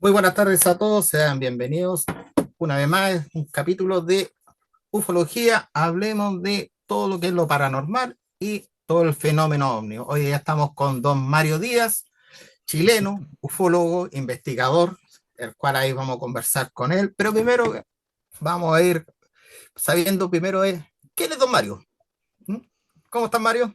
Muy buenas tardes a todos, sean bienvenidos una vez más, un capítulo de ufología. Hablemos de todo lo que es lo paranormal y todo el fenómeno ovni. Hoy ya estamos con don Mario Díaz, chileno, ufólogo, investigador, el cual ahí vamos a conversar con él. Pero primero vamos a ir sabiendo primero ¿quién es don Mario? ¿Mm? ¿Cómo estás, Mario?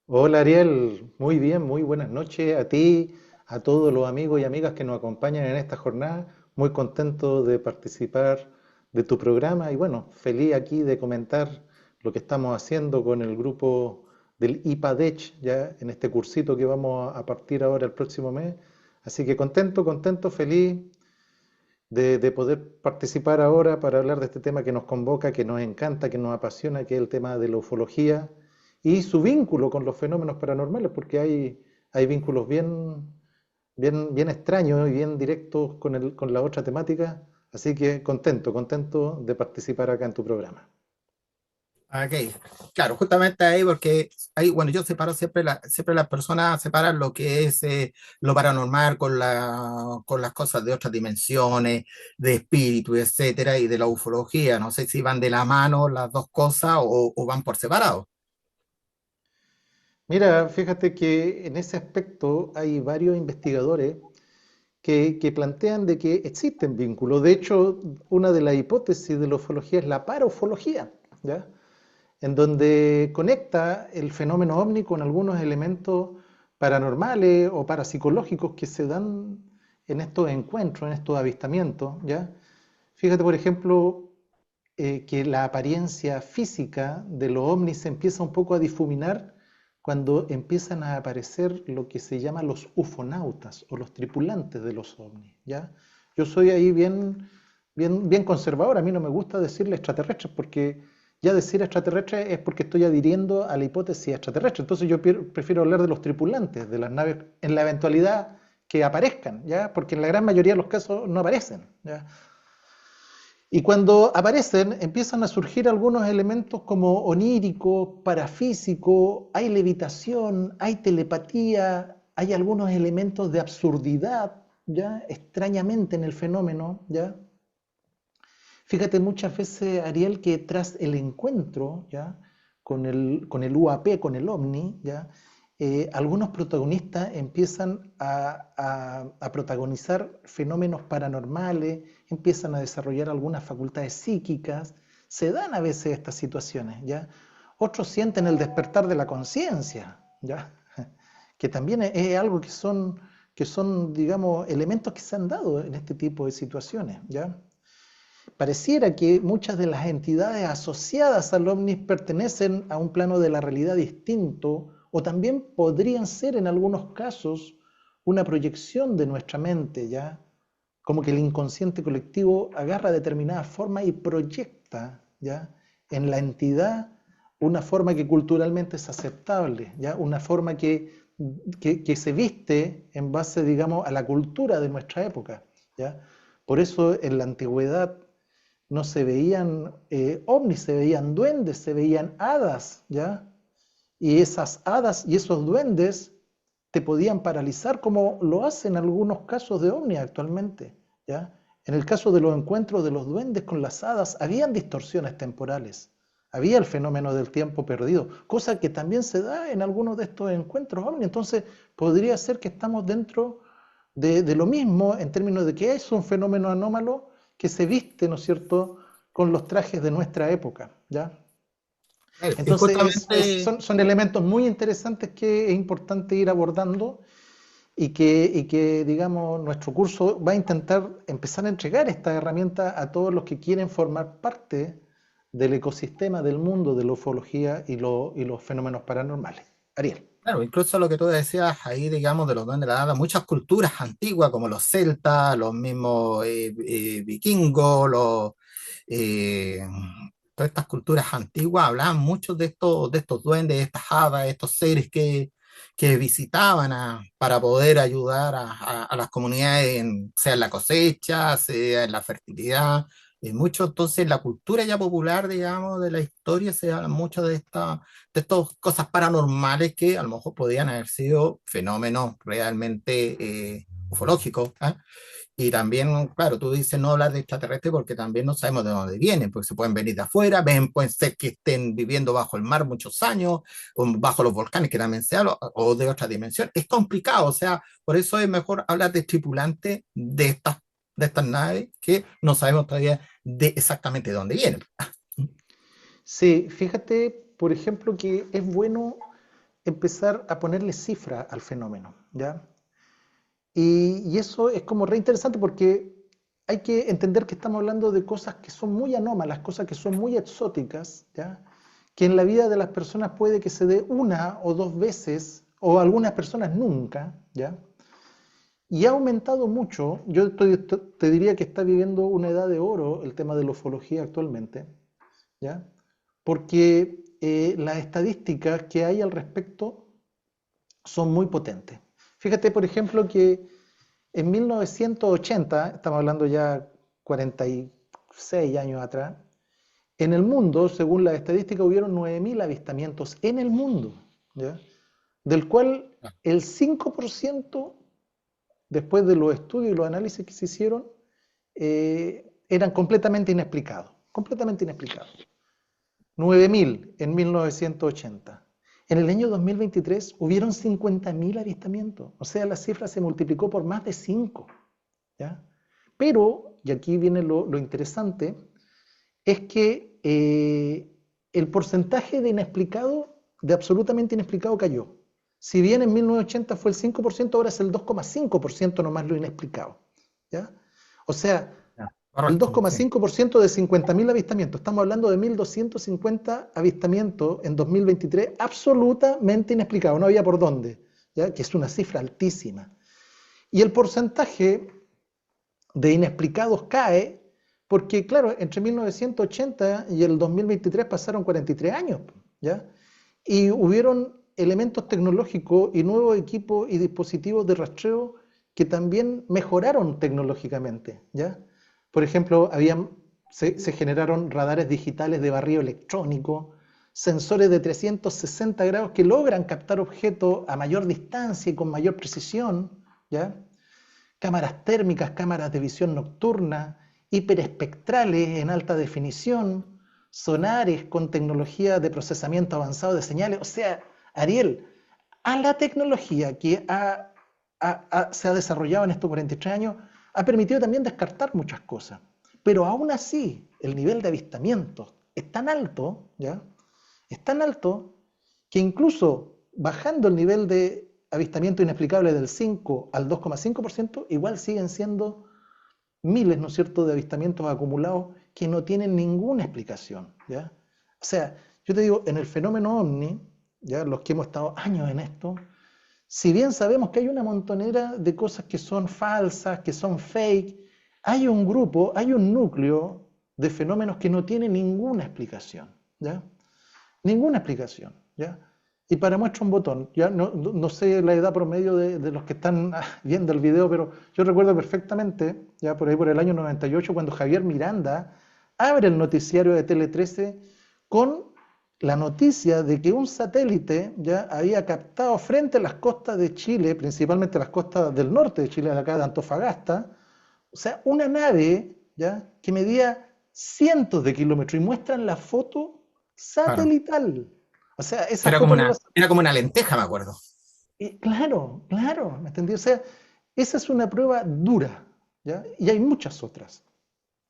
Hola Ariel, muy bien, muy buenas noches a ti, a todos los amigos y amigas que nos acompañan en esta jornada. Muy contento de participar de tu programa y bueno, feliz aquí de comentar lo que estamos haciendo con el grupo del IPADECH, ya en este cursito que vamos a partir ahora el próximo mes. Así que contento, feliz de poder participar ahora para hablar de este tema que nos convoca, que nos encanta, que nos apasiona, que es el tema de la ufología y su vínculo con los fenómenos paranormales, porque hay vínculos bien extraños y bien directos con la otra temática. Así que contento de participar acá en tu programa. Ok, claro, justamente ahí porque ahí, bueno, yo separo siempre las personas separan lo que es lo paranormal con las cosas de otras dimensiones, de espíritu, etcétera, y de la ufología. No sé si van de la mano las dos cosas o van por separado. Mira, fíjate que en ese aspecto hay varios investigadores que plantean de que existen vínculos. De hecho, una de las hipótesis de la ufología es la paraufología, ¿ya? En donde conecta el fenómeno ovni con algunos elementos paranormales o parapsicológicos que se dan en estos encuentros, en estos avistamientos, ¿ya? Fíjate, por ejemplo, que la apariencia física de los ovnis se empieza un poco a difuminar cuando empiezan a aparecer lo que se llama los ufonautas o los tripulantes de los ovnis, ¿ya? Yo soy ahí bien conservador, a mí no me gusta decirle extraterrestres porque ya decir extraterrestre es porque estoy adhiriendo a la hipótesis extraterrestre, entonces yo prefiero hablar de los tripulantes de las naves en la eventualidad que aparezcan, ¿ya? Porque en la gran mayoría de los casos no aparecen, ¿ya? Y cuando aparecen, empiezan a surgir algunos elementos como oníricos, parafísicos, hay levitación, hay telepatía, hay algunos elementos de absurdidad, ¿ya? Extrañamente en el fenómeno, ¿ya? Fíjate muchas veces, Ariel, que tras el encuentro, ¿ya? Con el UAP, con el OVNI, ¿ya? Algunos protagonistas empiezan a protagonizar fenómenos paranormales, empiezan a desarrollar algunas facultades psíquicas, se dan a veces estas situaciones, ¿ya? Otros sienten el despertar de la conciencia, ¿ya? Que también es algo que son, digamos, elementos que se han dado en este tipo de situaciones, ¿ya? Pareciera que muchas de las entidades asociadas al ovnis pertenecen a un plano de la realidad distinto o también podrían ser en algunos casos una proyección de nuestra mente, ¿ya? Como que el inconsciente colectivo agarra determinada forma y proyecta, ¿ya? En la entidad una forma que culturalmente es aceptable, ¿ya? Una forma que se viste en base, digamos, a la cultura de nuestra época, ¿ya? Por eso en la antigüedad no se veían ovnis, se veían duendes, se veían hadas, ¿ya? Y esas hadas y esos duendes te podían paralizar como lo hacen algunos casos de ovni actualmente, ¿ya? En el caso de los encuentros de los duendes con las hadas, habían distorsiones temporales, había el fenómeno del tiempo perdido, cosa que también se da en algunos de estos encuentros ovni. Entonces, podría ser que estamos dentro de lo mismo en términos de que es un fenómeno anómalo que se viste, ¿no es cierto?, con los trajes de nuestra época, ¿ya? Y Entonces justamente son elementos muy interesantes que es importante ir abordando y que, digamos, nuestro curso va a intentar empezar a entregar esta herramienta a todos los que quieren formar parte del ecosistema del mundo de la ufología y los fenómenos paranormales. Ariel. claro, incluso lo que tú decías ahí, digamos, de los duendes de la hada, muchas culturas antiguas, como los celtas, los mismos vikingos, eh, todas estas culturas antiguas hablaban mucho de estos duendes, de estas hadas, estos seres que visitaban para poder ayudar a las comunidades, sea en la cosecha, sea en la fertilidad. Mucho, entonces, la cultura ya popular, digamos, de la historia, se habla mucho de estas cosas paranormales que a lo mejor podían haber sido fenómenos realmente ufológicos, ¿ah? Y también, claro, tú dices no hablar de extraterrestres porque también no sabemos de dónde vienen, porque se pueden venir de afuera, ven, pueden ser que estén viviendo bajo el mar muchos años, o bajo los volcanes, que también sea, o de otra dimensión. Es complicado, o sea, por eso es mejor hablar de tripulantes de estas naves que no sabemos todavía de exactamente de dónde vienen. Sí, fíjate, por ejemplo, que es bueno empezar a ponerle cifra al fenómeno, ¿ya? Y eso es como re interesante porque hay que entender que estamos hablando de cosas que son muy anómalas, cosas que son muy exóticas, ¿ya? Que en la vida de las personas puede que se dé una o dos veces, o algunas personas nunca, ¿ya? Y ha aumentado mucho, te diría que está viviendo una edad de oro el tema de la ufología actualmente, ¿ya? Porque las estadísticas que hay al respecto son muy potentes. Fíjate, por ejemplo, que en 1980, estamos hablando ya 46 años atrás, en el mundo, según las estadísticas, hubieron 9.000 avistamientos en el mundo, ¿ya? Del cual el 5%, después de los estudios y los análisis que se hicieron, eran completamente inexplicados. Completamente inexplicados. 9.000 en 1980. En el año 2023 hubieron 50.000 avistamientos. O sea, la cifra se multiplicó por más de 5. ¿Ya? Pero, y aquí viene lo interesante, es que el porcentaje de inexplicado, de absolutamente inexplicado, cayó. Si bien en 1980 fue el 5%, ahora es el 2,5% nomás lo inexplicado. ¿Ya? O sea, Ya, el correcto, sí. 2,5% de 50.000 avistamientos. Estamos hablando de 1.250 avistamientos en 2023, absolutamente inexplicado, no había por dónde, ¿ya? Que es una cifra altísima. Y el porcentaje de inexplicados cae porque, claro, entre 1980 y el 2023 pasaron 43 años, ¿ya? Y hubieron elementos tecnológicos y nuevos equipos y dispositivos de rastreo que también mejoraron tecnológicamente, ¿ya? Por ejemplo, se generaron radares digitales de barrido electrónico, sensores de 360 grados que logran captar objetos a mayor distancia y con mayor precisión, ¿ya? Cámaras térmicas, cámaras de visión nocturna, hiperespectrales en alta definición, sonares con tecnología de procesamiento avanzado de señales. O sea, Ariel, a la tecnología que se ha desarrollado en estos 43 años ha permitido también descartar muchas cosas. Pero aún así, el nivel de avistamientos es tan alto, ¿ya? Es tan alto que incluso bajando el nivel de avistamiento inexplicable del 5 al 2,5%, igual siguen siendo miles, ¿no es cierto?, de avistamientos acumulados que no tienen ninguna explicación, ¿ya? O sea, yo te digo, en el fenómeno OVNI, ya los que hemos estado años en esto, si bien sabemos que hay una montonera de cosas que son falsas, que son fake, hay un grupo, hay un núcleo de fenómenos que no tiene ninguna explicación, ¿ya? Ninguna explicación, ¿ya? Y para muestra un botón, ya no sé la edad promedio de los que están viendo el video, pero yo recuerdo perfectamente, ya por ahí por el año 98, cuando Javier Miranda abre el noticiario de Tele 13 con la noticia de que un satélite ya había captado frente a las costas de Chile, principalmente las costas del norte de Chile, de acá de Antofagasta, o sea, una nave ya que medía cientos de kilómetros y muestran la foto Claro. satelital. O sea, esa foto no la... Era como una lenteja, me acuerdo. Claro, claro, ¿me entendí? O sea, esa es una prueba dura, ¿ya? Y hay muchas otras,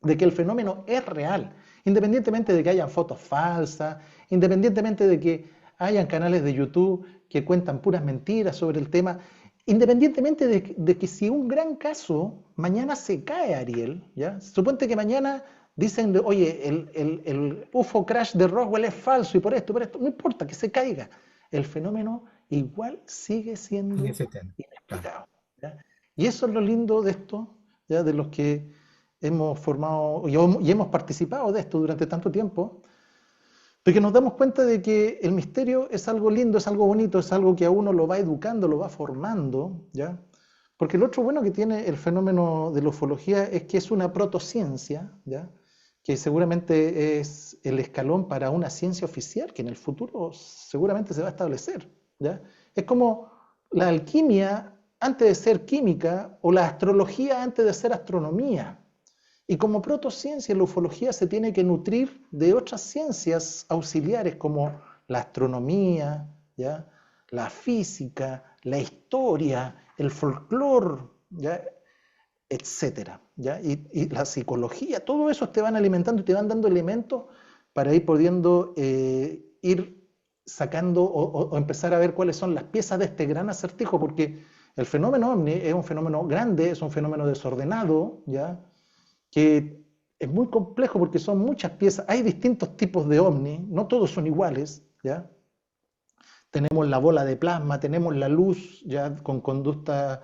de que el fenómeno es real, independientemente de que hayan fotos falsas, independientemente de que hayan canales de YouTube que cuentan puras mentiras sobre el tema, independientemente de que si un gran caso mañana se cae, Ariel, ¿ya? Suponte que mañana dicen, oye, el UFO crash de Roswell es falso y por esto, no importa que se caiga, el fenómeno igual sigue Sigue siendo existiendo. Claro. inexplicado, ¿ya? Y eso es lo lindo de esto, ¿ya? De los que hemos formado y hemos participado de esto durante tanto tiempo, porque nos damos cuenta de que el misterio es algo lindo, es algo bonito, es algo que a uno lo va educando, lo va formando, ¿ya? Porque lo otro bueno que tiene el fenómeno de la ufología es que es una protociencia, ¿ya? Que seguramente es el escalón para una ciencia oficial que en el futuro seguramente se va a establecer, ¿ya? Es como la alquimia antes de ser química o la astrología antes de ser astronomía. Y como protociencia, la ufología se tiene que nutrir de otras ciencias auxiliares como la astronomía, ¿ya? La física, la historia, el folclore, ¿ya? Etcétera, ¿ya? Y la psicología, todo eso te van alimentando y te van dando elementos para ir pudiendo ir sacando o empezar a ver cuáles son las piezas de este gran acertijo, porque el fenómeno ovni es un fenómeno grande, es un fenómeno desordenado, ¿ya? Que es muy complejo porque son muchas piezas, hay distintos tipos de ovni, no todos son iguales, ¿ya? Tenemos la bola de plasma, tenemos la luz ya con conducta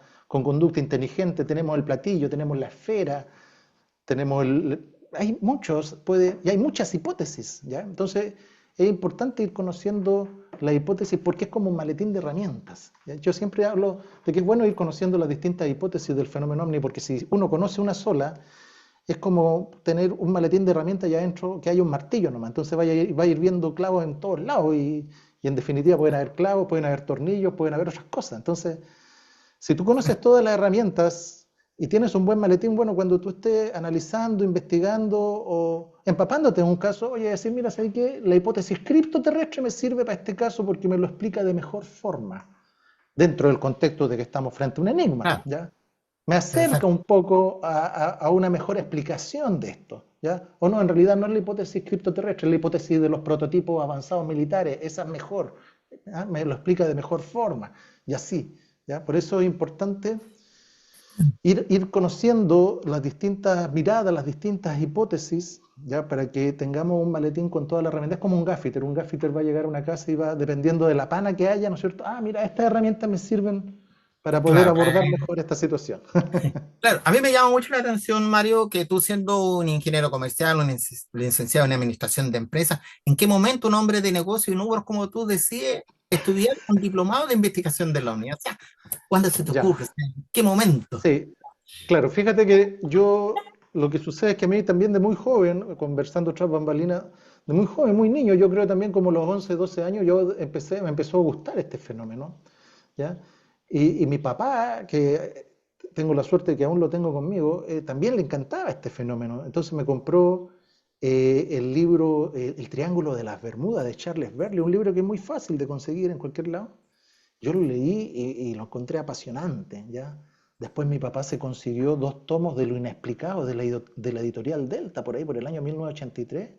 inteligente, tenemos el platillo, tenemos la esfera, tenemos hay muchos, y hay muchas hipótesis, ¿ya? Entonces es importante ir conociendo la hipótesis porque es como un maletín de herramientas, ¿ya? Yo siempre hablo de que es bueno ir conociendo las distintas hipótesis del fenómeno ovni porque si uno conoce una sola, es como tener un maletín de herramientas y adentro que haya un martillo nomás. Entonces va a ir viendo clavos en todos lados y en definitiva pueden haber clavos, pueden haber tornillos, pueden haber otras cosas. Entonces, si tú conoces todas las herramientas y tienes un buen maletín, bueno, cuando tú estés analizando, investigando o empapándote en un caso, oye, decir, mira, ¿sabes qué? La hipótesis criptoterrestre me sirve para este caso porque me lo explica de mejor forma, dentro del contexto de que estamos frente a un enigma, Claro, ¿ya? Me acerca perfecto. un poco a una mejor explicación de esto, ¿ya? O no, en realidad no es la hipótesis criptoterrestre, es la hipótesis de los prototipos avanzados militares, esa es mejor, ¿ya? Me lo explica de mejor forma, y así, ¿ya? Por eso es importante ir conociendo las distintas miradas, las distintas hipótesis, ¿ya? Para que tengamos un maletín con todas las herramientas. Es como un gaffiter va a llegar a una casa y va, dependiendo de la pana que haya, ¿no es cierto? Ah, mira, estas herramientas me sirven para poder Claro, abordar mejor esta situación. claro, a mí me llama mucho la atención, Mario, que tú siendo un ingeniero comercial, un licenciado en administración de empresas, ¿en qué momento un hombre de negocio y números como tú decide estudiar un diplomado de investigación del OVNI? O sea, ¿cuándo se te Ya, ocurre? ¿En qué momento? sí, claro, fíjate que lo que sucede es que a mí también de muy joven, conversando tras bambalinas, de muy joven, muy niño, yo creo también como los 11 12 años, me empezó a gustar este fenómeno, ¿ya? Y mi papá, que tengo la suerte de que aún lo tengo conmigo, también le encantaba este fenómeno. Entonces me compró el libro El Triángulo de las Bermudas de Charles Berley, un libro que es muy fácil de conseguir en cualquier lado. Yo lo leí y lo encontré apasionante, ¿ya? Después mi papá se consiguió 2 tomos de Lo Inexplicado de la editorial Delta, por ahí, por el año 1983.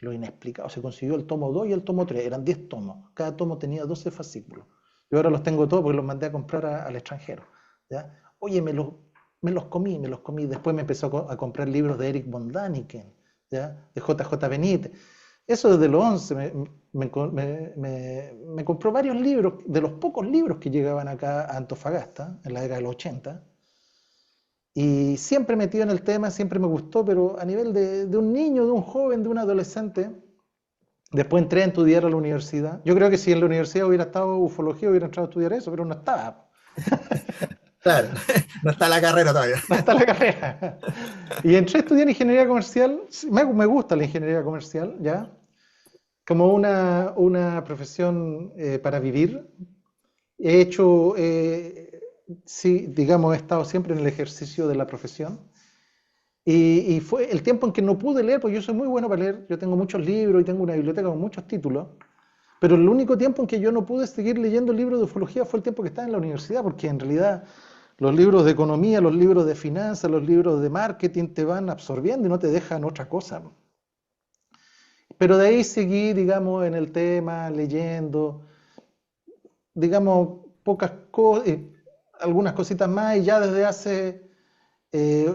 Lo Inexplicado. Se consiguió el tomo 2 y el tomo 3. Eran 10 tomos. Cada tomo tenía 12 fascículos. Yo ahora los tengo todos porque los mandé a comprar al extranjero, ¿ya? Oye, me los comí, me los comí. Después me empezó a comprar libros de Eric von Däniken, ¿ya? De JJ Benítez. Eso desde los 11 me compró varios libros, de los pocos libros que llegaban acá a Antofagasta, en la década de los 80, y siempre metido en el tema, siempre me gustó, pero a nivel de un niño, de un joven, de un adolescente, después entré a estudiar a la universidad. Yo creo que si en la universidad hubiera estado ufología, hubiera entrado a estudiar eso, pero no estaba. Claro, no está la carrera todavía. No está la carrera. Y entré a estudiar ingeniería comercial. Sí, me gusta la ingeniería comercial, ¿ya? Como una profesión para vivir. He hecho, sí, digamos, he estado siempre en el ejercicio de la profesión. Y fue el tiempo en que no pude leer, porque yo soy muy bueno para leer. Yo tengo muchos libros y tengo una biblioteca con muchos títulos. Pero el único tiempo en que yo no pude seguir leyendo libros de ufología fue el tiempo que estaba en la universidad, porque en realidad los libros de economía, los libros de finanzas, los libros de marketing te van absorbiendo y no te dejan otra cosa. Pero de ahí seguí, digamos, en el tema, leyendo, digamos, pocas cosas, algunas cositas más, y ya desde hace eh,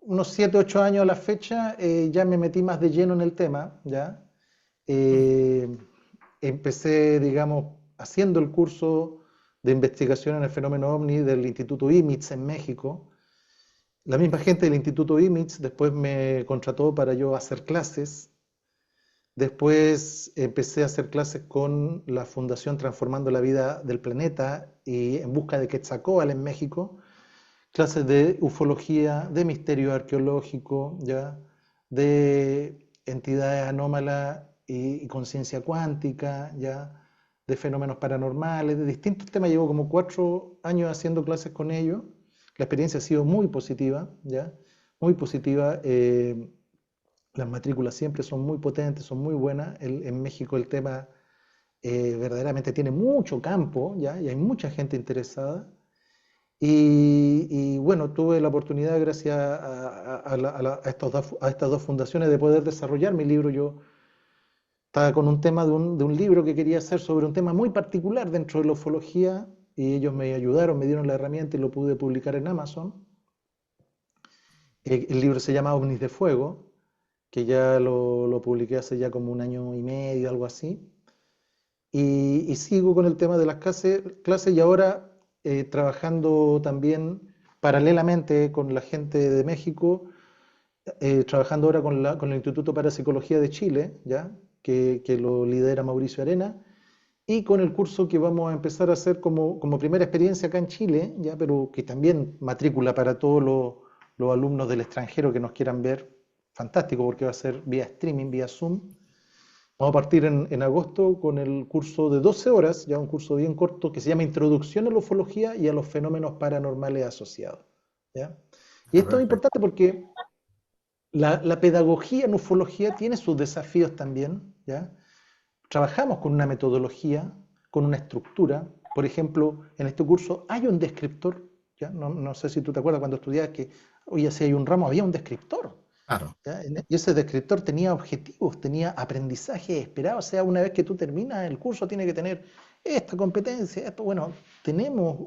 unos 7 8 años a la fecha, ya me metí más de lleno en el tema, ¿ya? Eh, Empecé, digamos, haciendo el curso de investigación en el fenómeno OVNI del Instituto IMITS en México. La misma gente del Instituto IMITS después me contrató para yo hacer clases. Después empecé a hacer clases con la Fundación Transformando la Vida del Planeta y En Busca de Quetzalcóatl en México, clases de ufología, de misterio arqueológico, ¿ya? De entidades anómalas y conciencia cuántica, ¿ya? de fenómenos paranormales, de distintos temas. Llevo como 4 años haciendo clases con ellos. La experiencia ha sido muy positiva, ¿ya? Muy positiva. Las matrículas siempre son muy potentes, son muy buenas. En México el tema verdaderamente tiene mucho campo, ¿ya? Y hay mucha gente interesada. Y bueno, tuve la oportunidad, gracias a estas dos fundaciones, de poder desarrollar mi libro. Yo estaba con un tema de un libro que quería hacer sobre un tema muy particular dentro de la ufología, y ellos me ayudaron, me dieron la herramienta y lo pude publicar en Amazon. El libro se llama Ovnis de Fuego, que ya lo publiqué hace ya como un año y medio, algo así. Y sigo con el tema de las clases y ahora trabajando también paralelamente con la gente de México, trabajando ahora con el Instituto Parapsicología de Chile, ¿ya? Que lo lidera Mauricio Arena, y con el curso que vamos a empezar a hacer como primera experiencia acá en Chile, ¿ya? Pero que también matrícula para todos los alumnos del extranjero que nos quieran ver, fantástico, porque va a ser vía streaming, vía Zoom. Vamos a partir en agosto con el curso de 12 horas, ya un curso bien corto que se llama Introducción a la Ufología y a los Fenómenos Paranormales Asociados, ¿ya? Y Ah, esto es perfecto. importante porque la pedagogía en ufología tiene sus desafíos también, ¿ya? Trabajamos con una metodología, con una estructura. Por ejemplo, en este curso hay un descriptor, ¿ya? No sé si tú te acuerdas cuando estudiabas que, oye, si hay un ramo, había un descriptor, Claro, ¿ya? Y ese descriptor tenía objetivos, tenía aprendizaje esperado. O sea, una vez que tú terminas el curso, tiene que tener esta competencia, esto. Bueno, tenemos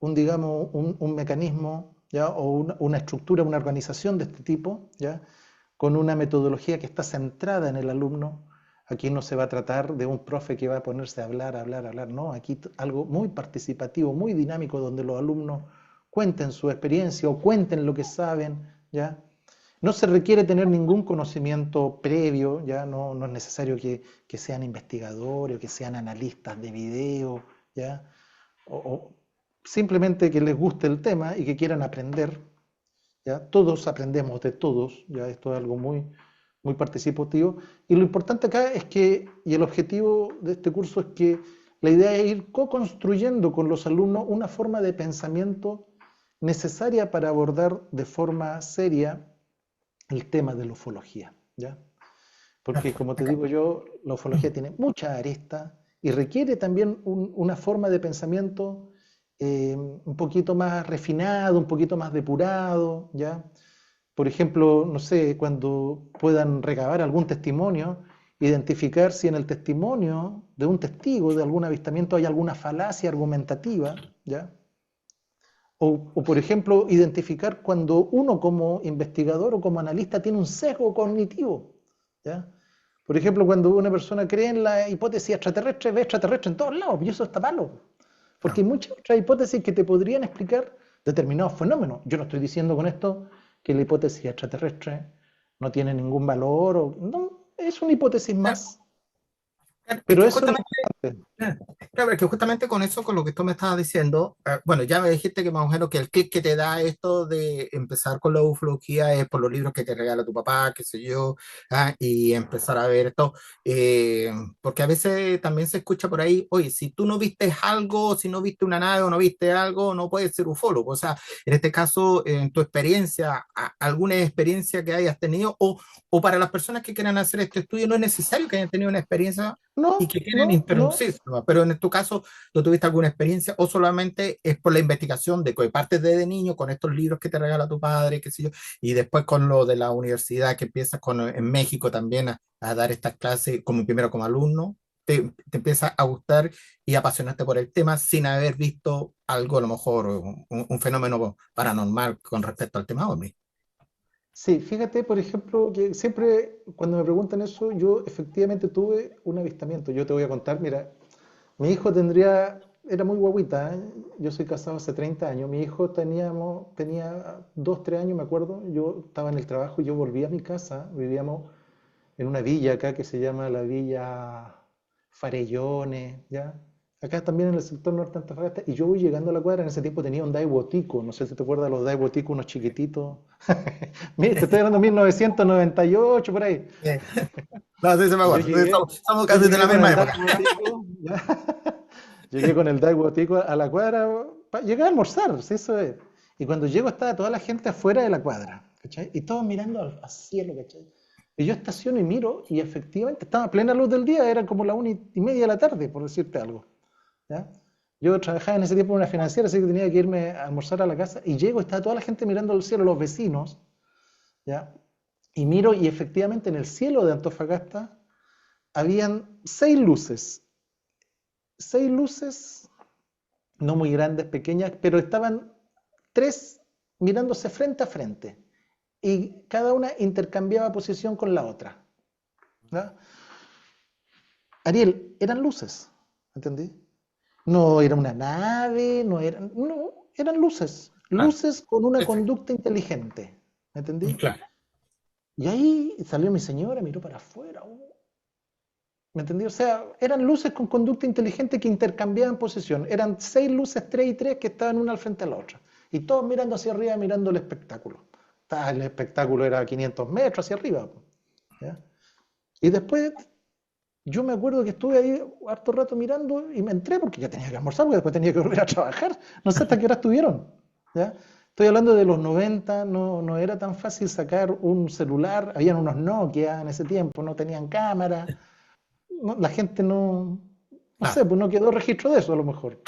digamos, un mecanismo, ¿ya? O una estructura, una organización de este tipo, ¿ya? Con una metodología que está centrada en el alumno. Aquí no se va a tratar de un profe que va a ponerse a hablar, hablar, hablar. No, aquí algo muy participativo, muy dinámico, donde los alumnos cuenten su experiencia o cuenten lo que saben, ¿ya? No se requiere tener ningún conocimiento previo, ya no es necesario que sean investigadores o que sean analistas de video, ¿ya? O simplemente que les guste el tema y que quieran aprender, ¿ya? Todos aprendemos de todos, ya esto es algo muy, muy participativo. Y lo importante acá es que, y el objetivo de este curso es que la idea es ir co-construyendo con los alumnos una forma de pensamiento necesaria para abordar de forma seria el tema de la ufología, ¿ya? Porque perfecto. como te digo yo, la ufología tiene muchas aristas y requiere también una forma de pensamiento un poquito más refinado, un poquito más depurado, ¿ya? Por ejemplo, no sé, cuando puedan recabar algún testimonio, identificar si en el testimonio de un testigo de algún avistamiento hay alguna falacia argumentativa, ¿ya? Por ejemplo, identificar cuando uno como investigador o como analista tiene un sesgo cognitivo, ¿ya? Por ejemplo, cuando una persona cree en la hipótesis extraterrestre, ve extraterrestre en todos lados, y eso está malo. Porque Claro. hay muchas otras hipótesis que te podrían explicar determinados fenómenos. Yo no estoy diciendo con esto que la hipótesis extraterrestre no tiene ningún valor, no, es una hipótesis Claro, más. claro, es Pero que eso es lo justamente importante. claro, es que justamente con eso, con lo que tú me estabas diciendo, bueno, ya me dijiste que más o menos que el clic que te da esto de empezar con la ufología es por los libros que te regala tu papá, qué sé yo, y empezar a ver esto, porque a veces también se escucha por ahí, oye, si tú no viste algo, si no viste una nave o no viste algo, no puedes ser ufólogo. O sea, en este caso, en tu experiencia, alguna experiencia que hayas tenido, o para las personas que quieran hacer este estudio, no es necesario que hayan tenido una experiencia y No, que quieren no, no. introducirse, ¿no? Pero en tu caso, ¿tú tuviste alguna experiencia o solamente es por la investigación de que partes desde niño con estos libros que te regala tu padre, qué sé yo, y después con lo de la universidad que empiezas con, en México también a dar estas clases como primero como alumno, te empieza a gustar y apasionarte por el tema sin haber visto algo, a lo mejor un fenómeno paranormal con respecto al tema OVNI? Sí, fíjate, por ejemplo, que siempre cuando me preguntan eso, yo efectivamente tuve un avistamiento. Yo te voy a contar, mira, mi hijo era muy guaguita, ¿eh? Yo soy casado hace 30 años. Mi hijo tenía 2, 3 años, me acuerdo. Yo estaba en el trabajo y yo volví a mi casa. Vivíamos en una villa acá que se llama la Villa Farellones, ¿ya? Acá también en el sector norte de Antofagasta. Y yo voy llegando a la cuadra, en ese tiempo tenía un Daiwa Tico, no sé si te acuerdas de los Daiwa Tico, unos chiquititos. Mira, te estoy hablando de 1998, por ahí. No, sí, se me Y acuerdo. Sí, somos yo casi de llegué la con misma el época. Daiwa ¿ya? Llegué con el Daiwa Tico a la cuadra, llegué a almorzar, sí, eso es. Y cuando llego estaba toda la gente afuera de la cuadra, ¿cachai? Y todos mirando al cielo, ¿cachai? Y yo estaciono y miro, y efectivamente estaba a plena luz del día, era como la 1:30 de la tarde, por decirte algo, ¿ya? Yo trabajaba en ese tiempo en una financiera, así que tenía que irme a almorzar a la casa, y llego, estaba toda la gente mirando al cielo, los vecinos, ¿ya? Y miro, y efectivamente en el cielo de Antofagasta habían seis luces, no muy grandes, pequeñas, pero estaban tres mirándose frente a frente y cada una intercambiaba posición con la otra. ¿Ya? Ariel, eran luces, ¿entendí? No era una nave, eran luces, Claro, luces con una sí, sí, conducta inteligente, ¿entendí? claro. Y ahí salió mi señora, miró para afuera, ¿me entendí? O sea, eran luces con conducta inteligente que intercambiaban posición. Eran seis luces, tres y tres, que estaban una al frente de la otra. Y todos mirando hacia arriba, mirando el espectáculo. El espectáculo era a 500 metros hacia arriba. ¿Ya? Y después, yo me acuerdo que estuve ahí harto rato mirando y me entré porque ya tenía que almorzar, porque después tenía que volver a trabajar. No sé hasta qué hora estuvieron. ¿Ya? Estoy hablando de los 90, no era tan fácil sacar un celular. Habían unos Nokia en ese tiempo, no tenían cámara, la gente no Claro. sé, pues no quedó registro de eso a lo mejor.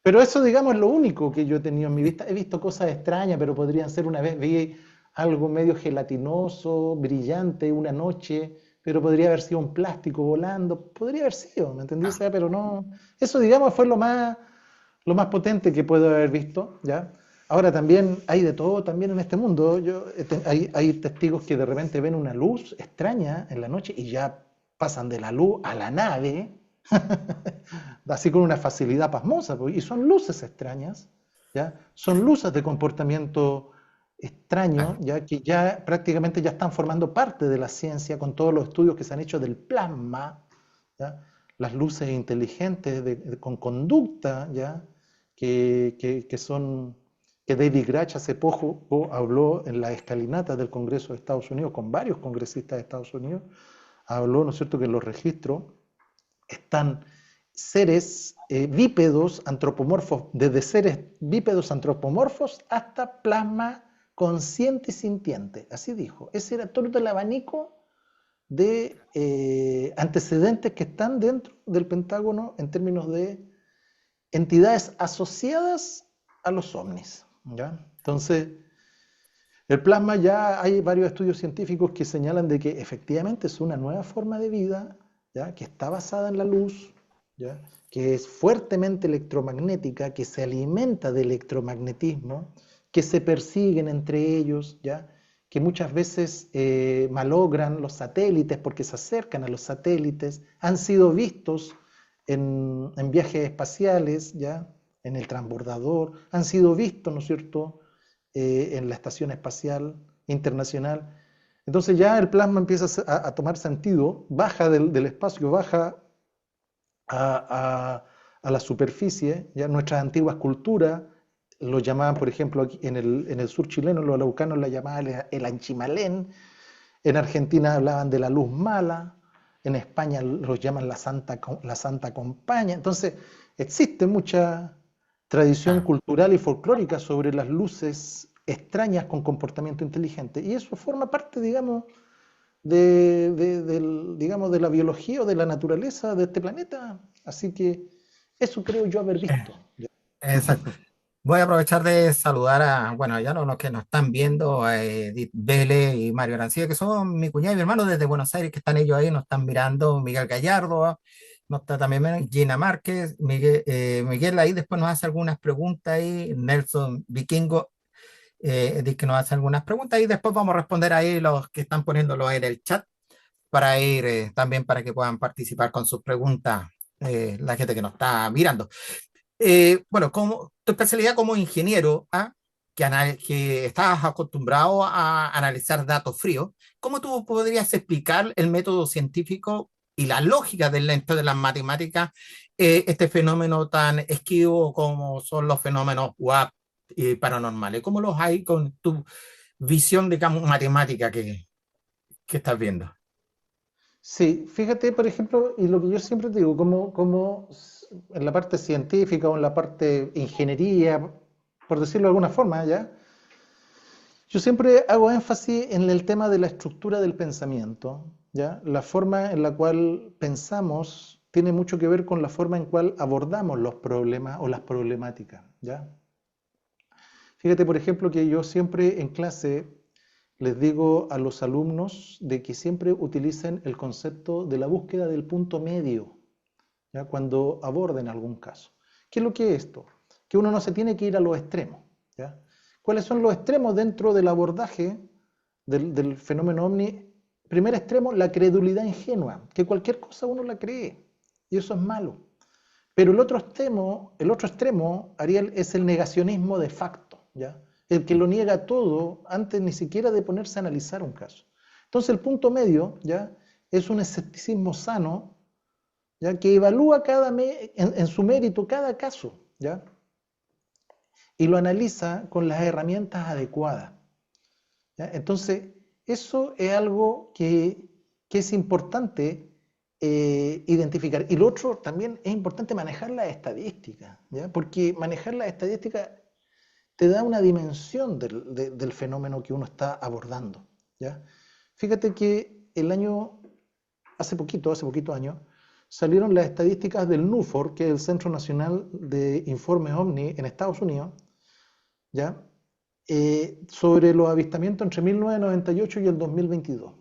Pero eso, digamos, es lo único que yo he tenido en mi vista. He visto cosas extrañas, pero podrían ser una vez, vi algo medio gelatinoso, brillante, una noche, pero podría haber sido un plástico volando, podría haber sido, ¿me entendí? O Claro. sea, pero no, eso, digamos, fue lo más potente que puedo haber visto, ¿ya? Ahora también hay de todo también en este mundo. Hay testigos que de repente ven una luz extraña en la noche y ya pasan de la luz a la nave, así con una facilidad pasmosa, pues, y son luces extrañas, ¿ya? Son luces de comportamiento extraño, Claro. ya que ya prácticamente ya están formando parte de la ciencia con todos los estudios que se han hecho del plasma, ¿ya? Las luces inteligentes con conducta, ¿ya? Que son, que David Grach hace poco habló en la escalinata del Congreso de Estados Unidos con varios congresistas de Estados Unidos, habló, ¿no es cierto?, que en los registros están seres bípedos antropomorfos, desde seres bípedos antropomorfos hasta plasma consciente y sintiente. Así dijo. Ese era todo el abanico de antecedentes que están dentro del Pentágono en términos de entidades asociadas a los ovnis. ¿Ya? Entonces, el plasma, ya hay varios estudios científicos que señalan de que efectivamente es una nueva forma de vida, ¿ya? Que está basada en la luz, ¿ya? Que es fuertemente electromagnética, que se alimenta de electromagnetismo, que se persiguen entre ellos, ¿ya? Que muchas veces malogran los satélites porque se acercan a los satélites, han sido vistos en viajes espaciales, ¿ya? En el transbordador, han sido vistos, ¿no es cierto?, en la Estación Espacial Internacional. Entonces ya el plasma empieza a tomar sentido, baja del espacio, baja a, a la superficie. Ya nuestras antiguas culturas lo llamaban, por ejemplo, aquí en el sur chileno, los araucanos la llamaban el anchimalén, en Argentina hablaban de la luz mala, en España los llaman la Santa Compaña. Entonces, existe mucha tradición Claro. cultural y folclórica sobre las luces extrañas con comportamiento inteligente. Y eso forma parte, digamos, digamos, de la biología o de la naturaleza de este planeta. Así que eso creo yo haber Eh, visto. Exacto. Voy a aprovechar de saludar a, bueno, ya no los que nos están viendo, a Edith Vélez y Mario Arancibia, que son mi cuñado y mi hermano desde Buenos Aires, que están ellos ahí, nos están mirando, Miguel Gallardo, nos está también Gina Márquez, Miguel ahí después nos hace algunas preguntas ahí, Nelson Vikingo, Edith que nos hace algunas preguntas y después vamos a responder ahí los que están poniéndolo en el chat para ir también para que puedan participar con sus preguntas la gente que nos está mirando. Bueno, como tu especialidad como ingeniero, ¿ah? Que estás acostumbrado a analizar datos fríos, ¿cómo tú podrías explicar el método científico y la lógica dentro de las matemáticas, este fenómeno tan esquivo como son los fenómenos WAP y paranormales? ¿Cómo los hay con tu visión, digamos, matemática que estás viendo? Sí, fíjate, por ejemplo, y lo que yo siempre digo, en la parte científica o en la parte ingeniería, por decirlo de alguna forma, ¿ya? Yo siempre hago énfasis en el tema de la estructura del pensamiento, ¿ya? La forma en la cual pensamos tiene mucho que ver con la forma en cual abordamos los problemas o las problemáticas, ¿ya? Fíjate, por ejemplo, que yo siempre en clase les digo a los alumnos de que siempre utilicen el concepto de la búsqueda del punto medio, ¿ya? Cuando aborden algún caso. ¿Qué es lo que es esto? Que uno no se tiene que ir a los extremos, ¿ya? ¿Cuáles son los extremos dentro del abordaje del fenómeno ovni? Primer extremo, la credulidad ingenua, que cualquier cosa uno la cree, y eso es malo. Pero el otro extremo, Ariel, es el negacionismo de facto, ¿ya? El que lo niega todo antes ni siquiera de ponerse a analizar un caso. Entonces el punto medio, ¿ya? Es un escepticismo sano, ¿ya? Que evalúa en su mérito cada caso, ¿ya? Y lo analiza con las herramientas adecuadas, ¿ya? Entonces, eso es algo que es importante identificar. Y lo otro también es importante manejar las estadísticas, ¿ya? Porque manejar las estadísticas te da una dimensión del fenómeno que uno está abordando, ¿ya? Fíjate que hace poquito años, salieron las estadísticas del NUFOR, que es el Centro Nacional de Informes OVNI en Estados Unidos, ¿ya? Sobre los avistamientos entre 1998 y el 2022.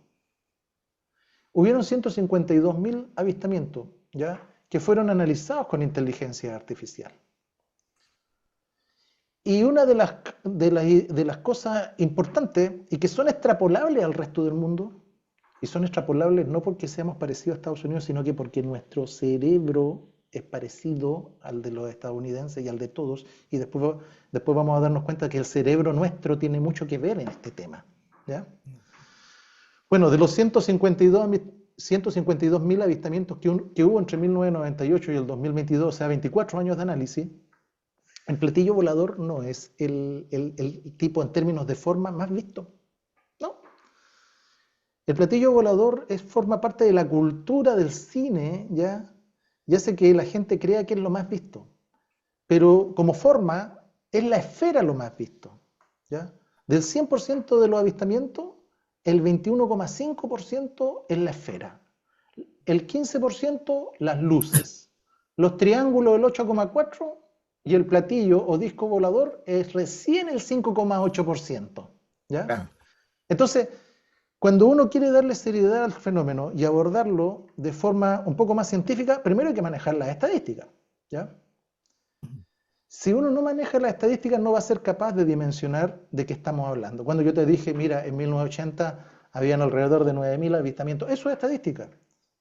Hubieron 152.000 avistamientos, ¿ya? Que fueron analizados con inteligencia artificial. Y una de las cosas importantes y que son extrapolables al resto del mundo, y son extrapolables no porque seamos parecidos a Estados Unidos, sino que porque nuestro cerebro es parecido al de los estadounidenses y al de todos, y después vamos a darnos cuenta que el cerebro nuestro tiene mucho que ver en este tema, ¿ya? Bueno, de los 152.000 avistamientos que hubo entre 1998 y el 2022, o sea, 24 años de análisis, el platillo volador no es el tipo en términos de forma más visto. No. El platillo volador forma parte de la cultura del cine, ¿ya? Y hace que la gente crea que es lo más visto. Pero como forma, es la esfera lo más visto, ¿ya? Del 100% de los avistamientos, el 21,5% es la esfera. El 15% las luces. Los triángulos el 8,4%. Y el platillo o disco volador es recién el 5,8%, ¿ya? Claro. Entonces, cuando uno quiere darle seriedad al fenómeno y abordarlo de forma un poco más científica, primero hay que manejar las estadísticas, ¿ya? Si uno no maneja las estadísticas, no va a ser capaz de dimensionar de qué estamos hablando. Cuando yo te dije, mira, en 1980 habían alrededor de 9.000 avistamientos, eso es estadística,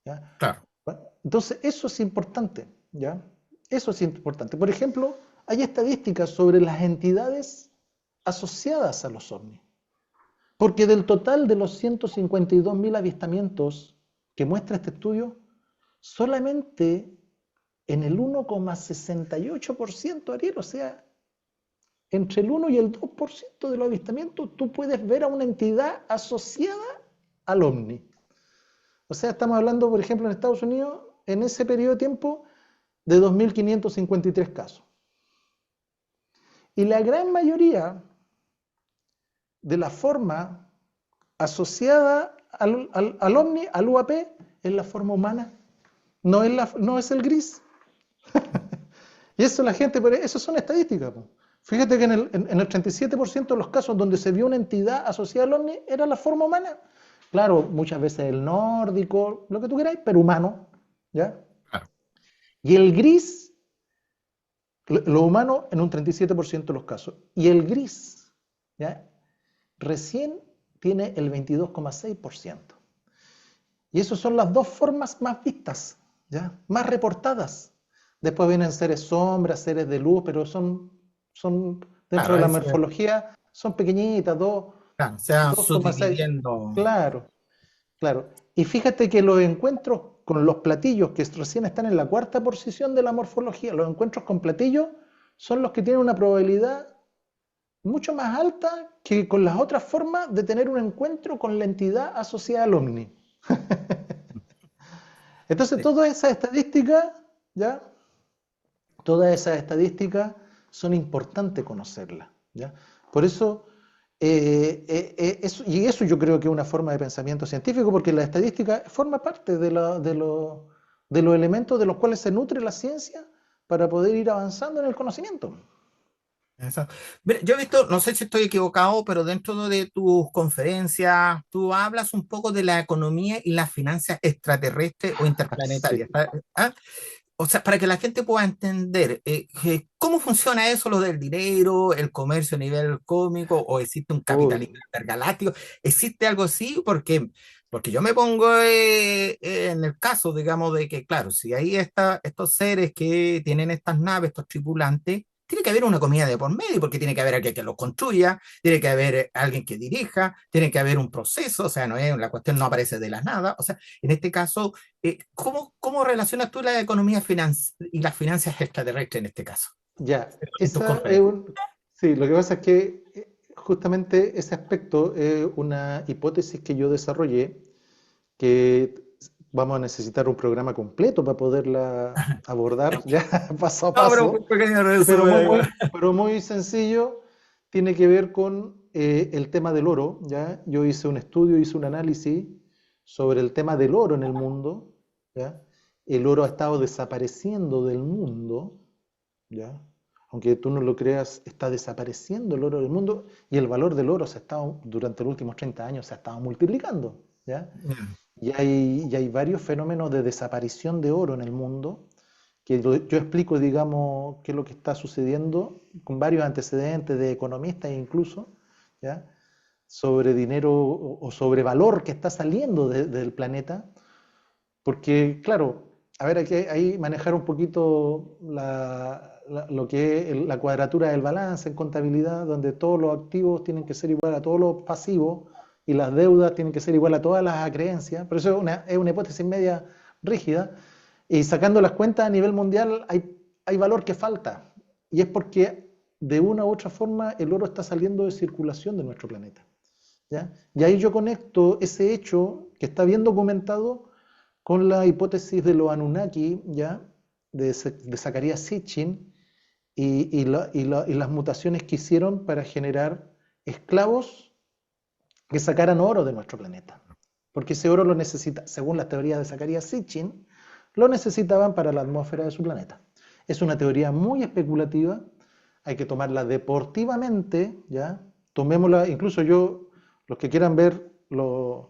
¿ya? Claro. Bueno, entonces, eso es importante, ¿ya? Eso es importante. Por ejemplo, hay estadísticas sobre las entidades asociadas a los ovnis. Porque del total de los 152.000 avistamientos que muestra este estudio, solamente en el 1,68%, Ariel, o sea, entre el 1 y el 2% de los avistamientos, tú puedes ver a una entidad asociada al ovni. O sea, estamos hablando, por ejemplo, en Estados Unidos, en ese periodo de tiempo, de 2.553 casos. Y la gran mayoría de la forma asociada al ovni, al UAP, es la forma humana, no es el gris. Y eso la gente, eso son estadísticas. Fíjate que en el 37% de los casos donde se vio una entidad asociada al ovni era la forma humana. Claro, muchas veces el nórdico, lo que tú queráis, pero humano, ¿ya? Claro. Y el gris, lo humano en un 37% de los casos. Y el gris, ¿ya? Recién tiene el 22,6%. Y esas son las dos formas más vistas, ¿ya? Más reportadas. Después vienen seres sombras, seres de luz, pero son dentro Claro, de la ahí morfología, son pequeñitas, claro, se van 2,6. subdividiendo. Claro, claro. Y fíjate que los encuentros con los platillos que recién están en la cuarta posición de la morfología, los encuentros con platillos son los que tienen una probabilidad mucho más alta que con las otras formas de tener un encuentro con la entidad asociada al ovni. Entonces, Sí. ¿ya? Todas esas estadísticas son importantes conocerlas, ¿ya? Por eso, y eso yo creo que es una forma de pensamiento científico, porque la estadística forma parte de los elementos de los cuales se nutre la ciencia para poder ir avanzando en el conocimiento. Eso. Mira, yo he visto, no sé si estoy equivocado, pero dentro de tus conferencias, tú hablas un poco de la economía y las finanzas extraterrestres o Sí. interplanetarias. ¿Ah? O sea, para que la gente pueda entender cómo funciona eso, lo del dinero, el comercio a nivel cómico, o existe un Uy, capitalismo intergaláctico, ¿existe algo así? Porque yo me pongo en el caso, digamos, de que, claro, si hay estos seres que tienen estas naves, estos tripulantes, tiene que haber una comida de por medio, porque tiene que haber alguien que los construya, tiene que haber alguien que dirija, tiene que haber un proceso, o sea, no es, la cuestión no aparece de la nada, o sea, en este caso ¿cómo relacionas tú la economía y las finanzas extraterrestres en este caso, ya, en tus esa es conferencias? un... Sí, lo que pasa es que justamente ese aspecto es una hipótesis que yo desarrollé que vamos a necesitar un programa completo para poderla abordar ya paso a No, pero paso, un pequeño resumen da igual. pero muy sencillo, tiene que ver con el tema del oro, ¿ya? Yo hice un estudio, hice un análisis sobre el tema del oro en el mundo, ¿ya? El oro ha estado desapareciendo del mundo, ¿ya? Aunque tú no lo creas, está desapareciendo el oro del mundo y el valor del oro se ha estado, durante los últimos 30 años se ha estado multiplicando, ¿ya? Ya, Y hay varios fenómenos de desaparición de oro en el mundo, que yo explico, digamos, qué es lo que está sucediendo con varios antecedentes de economistas incluso, ¿ya? Sobre dinero o sobre valor que está saliendo del planeta, porque, claro, a ver, hay que ahí manejar un poquito lo que es la cuadratura del balance en contabilidad, donde todos los activos tienen que ser igual a todos los pasivos y las deudas tienen que ser igual a todas las creencias. Pero eso es una hipótesis media rígida. Y sacando las cuentas a nivel mundial hay valor que falta. Y es porque de una u otra forma el oro está saliendo de circulación de nuestro planeta, ¿ya? Y ahí yo conecto ese hecho que está bien documentado con la hipótesis de los Anunnaki, ¿ya? De Zecharia Sitchin y las mutaciones que hicieron para generar esclavos que sacaran oro de nuestro planeta. Porque ese oro lo necesita, según la teoría de Zecharia Sitchin, lo necesitaban para la atmósfera de su planeta. Es una teoría muy especulativa, hay que tomarla deportivamente, ¿ya? Tomémosla, incluso yo, los que quieran ver los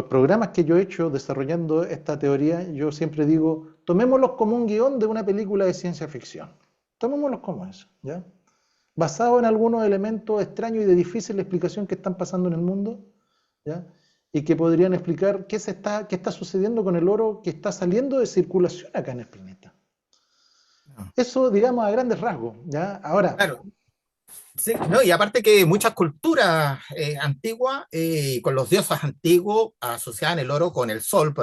programas que yo he hecho desarrollando esta teoría, yo siempre digo, tomémoslos como un guión de una película de ciencia ficción. Tomémoslos como eso, ¿ya? Basado en algunos elementos extraños y de difícil explicación que están pasando en el mundo, ¿ya? Y que podrían explicar qué está sucediendo con el oro que está saliendo de circulación acá en el planeta. no. Eso, digamos, a grandes rasgos, ¿ya? Ahora, Claro, sí, no, y aparte que muchas culturas antiguas, con los dioses antiguos, asociaban el oro con el sol,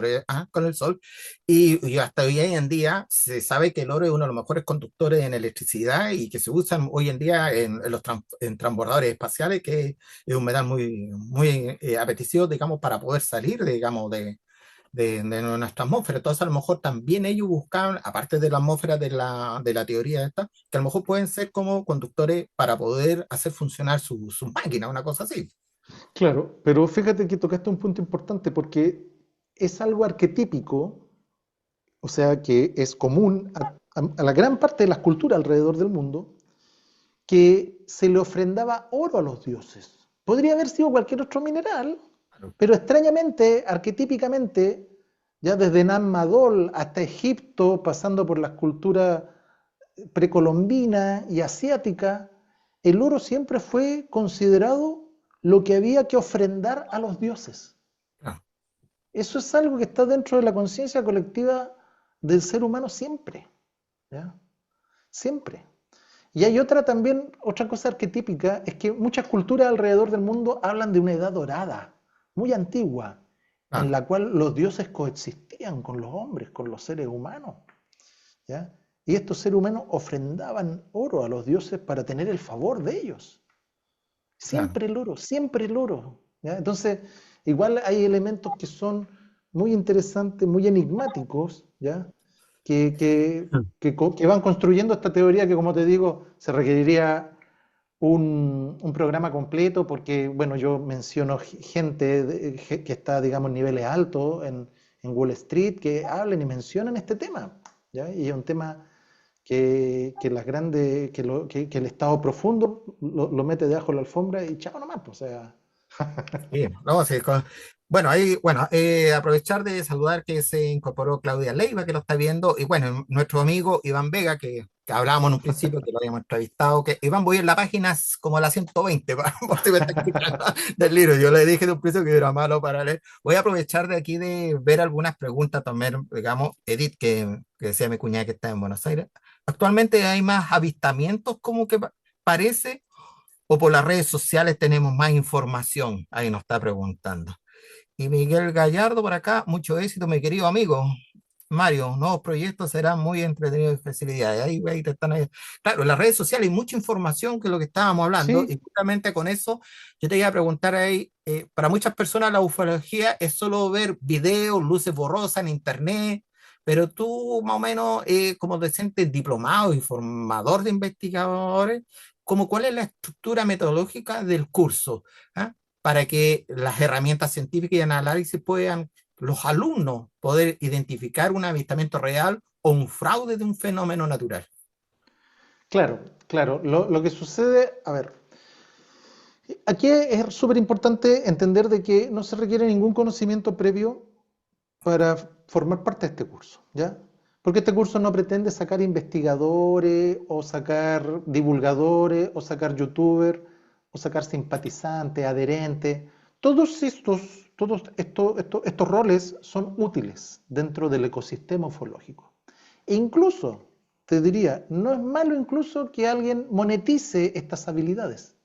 con el sol, y hasta hoy en día se sabe que el oro es uno de los mejores conductores en electricidad y que se usan hoy en día en transbordadores espaciales, que es un metal muy, muy apetecido, digamos, para poder salir, digamos, de nuestra atmósfera. Entonces, a lo mejor también ellos buscaban, aparte de la atmósfera de la teoría esta, que a lo mejor pueden ser como conductores para poder hacer funcionar su máquina, una cosa así. claro, pero fíjate que tocaste un punto importante porque es algo arquetípico, o sea, que es común a la gran parte de las culturas alrededor del mundo, que se le ofrendaba oro a los dioses. Podría haber sido cualquier otro mineral, Claro. pero extrañamente, arquetípicamente, ya desde Nammadol hasta Egipto, pasando por las culturas precolombina y asiática, el oro siempre fue considerado lo que había que ofrendar a los dioses. Claro. Eso es algo que está dentro de la conciencia colectiva del ser humano siempre, ¿ya? Siempre. Y hay otra cosa arquetípica, es que muchas culturas alrededor del mundo hablan de una edad dorada, muy antigua, en Claro. la cual los dioses coexistían con los hombres, con los seres humanos, ¿ya? Y estos seres humanos ofrendaban oro a los dioses para tener el favor de ellos. Claro. Siempre el oro, ¿ya? Entonces, igual hay elementos que son muy interesantes, muy enigmáticos, ¿ya? Que, que, Mm. que van construyendo esta teoría que, como te digo, se requeriría un programa completo porque, bueno, yo menciono gente que está, digamos, en niveles altos en Wall Street que hablen y mencionan este tema, ¿ya? Y es un tema que las grandes, que el Estado profundo lo mete debajo de la alfombra y chao nomás, pues, o sea, Sí, no, sí, bueno, ahí, bueno, aprovechar de saludar que se incorporó Claudia Leiva, que lo está viendo, y bueno, nuestro amigo Iván Vega, que hablábamos en un principio, que lo habíamos entrevistado, que Iván, voy en la página como la 120, por si me está escuchando, del libro. Yo le dije de un principio que era malo para leer. Voy a aprovechar de aquí de ver algunas preguntas también, digamos, Edith, que decía mi cuñada que está en Buenos Aires. Actualmente hay más avistamientos, como que parece, o por las redes sociales tenemos más información. Ahí nos está preguntando. Y Miguel Gallardo por acá, mucho éxito, mi querido amigo. Mario, nuevos proyectos serán muy entretenidos y facilidades. Ahí te están ahí. Claro, en las redes sociales hay mucha información que es lo que estábamos hablando, y sí, justamente con eso yo te iba a preguntar ahí, para muchas personas la ufología es solo ver videos, luces borrosas en internet, pero tú más o menos como docente diplomado y formador de investigadores, como cuál es la estructura metodológica del curso, ¿ah? Para que las herramientas científicas y análisis puedan los alumnos poder identificar un avistamiento real o un fraude de un fenómeno natural. claro, claro. Lo que sucede, a ver, aquí es súper importante entender de que no se requiere ningún conocimiento previo para formar parte de este curso, ¿ya? Porque este curso no pretende sacar investigadores o sacar divulgadores o sacar youtubers o sacar simpatizantes, adherentes. Todos estos roles son útiles dentro del ecosistema ufológico. E incluso, te diría, no es malo incluso que alguien monetice estas habilidades.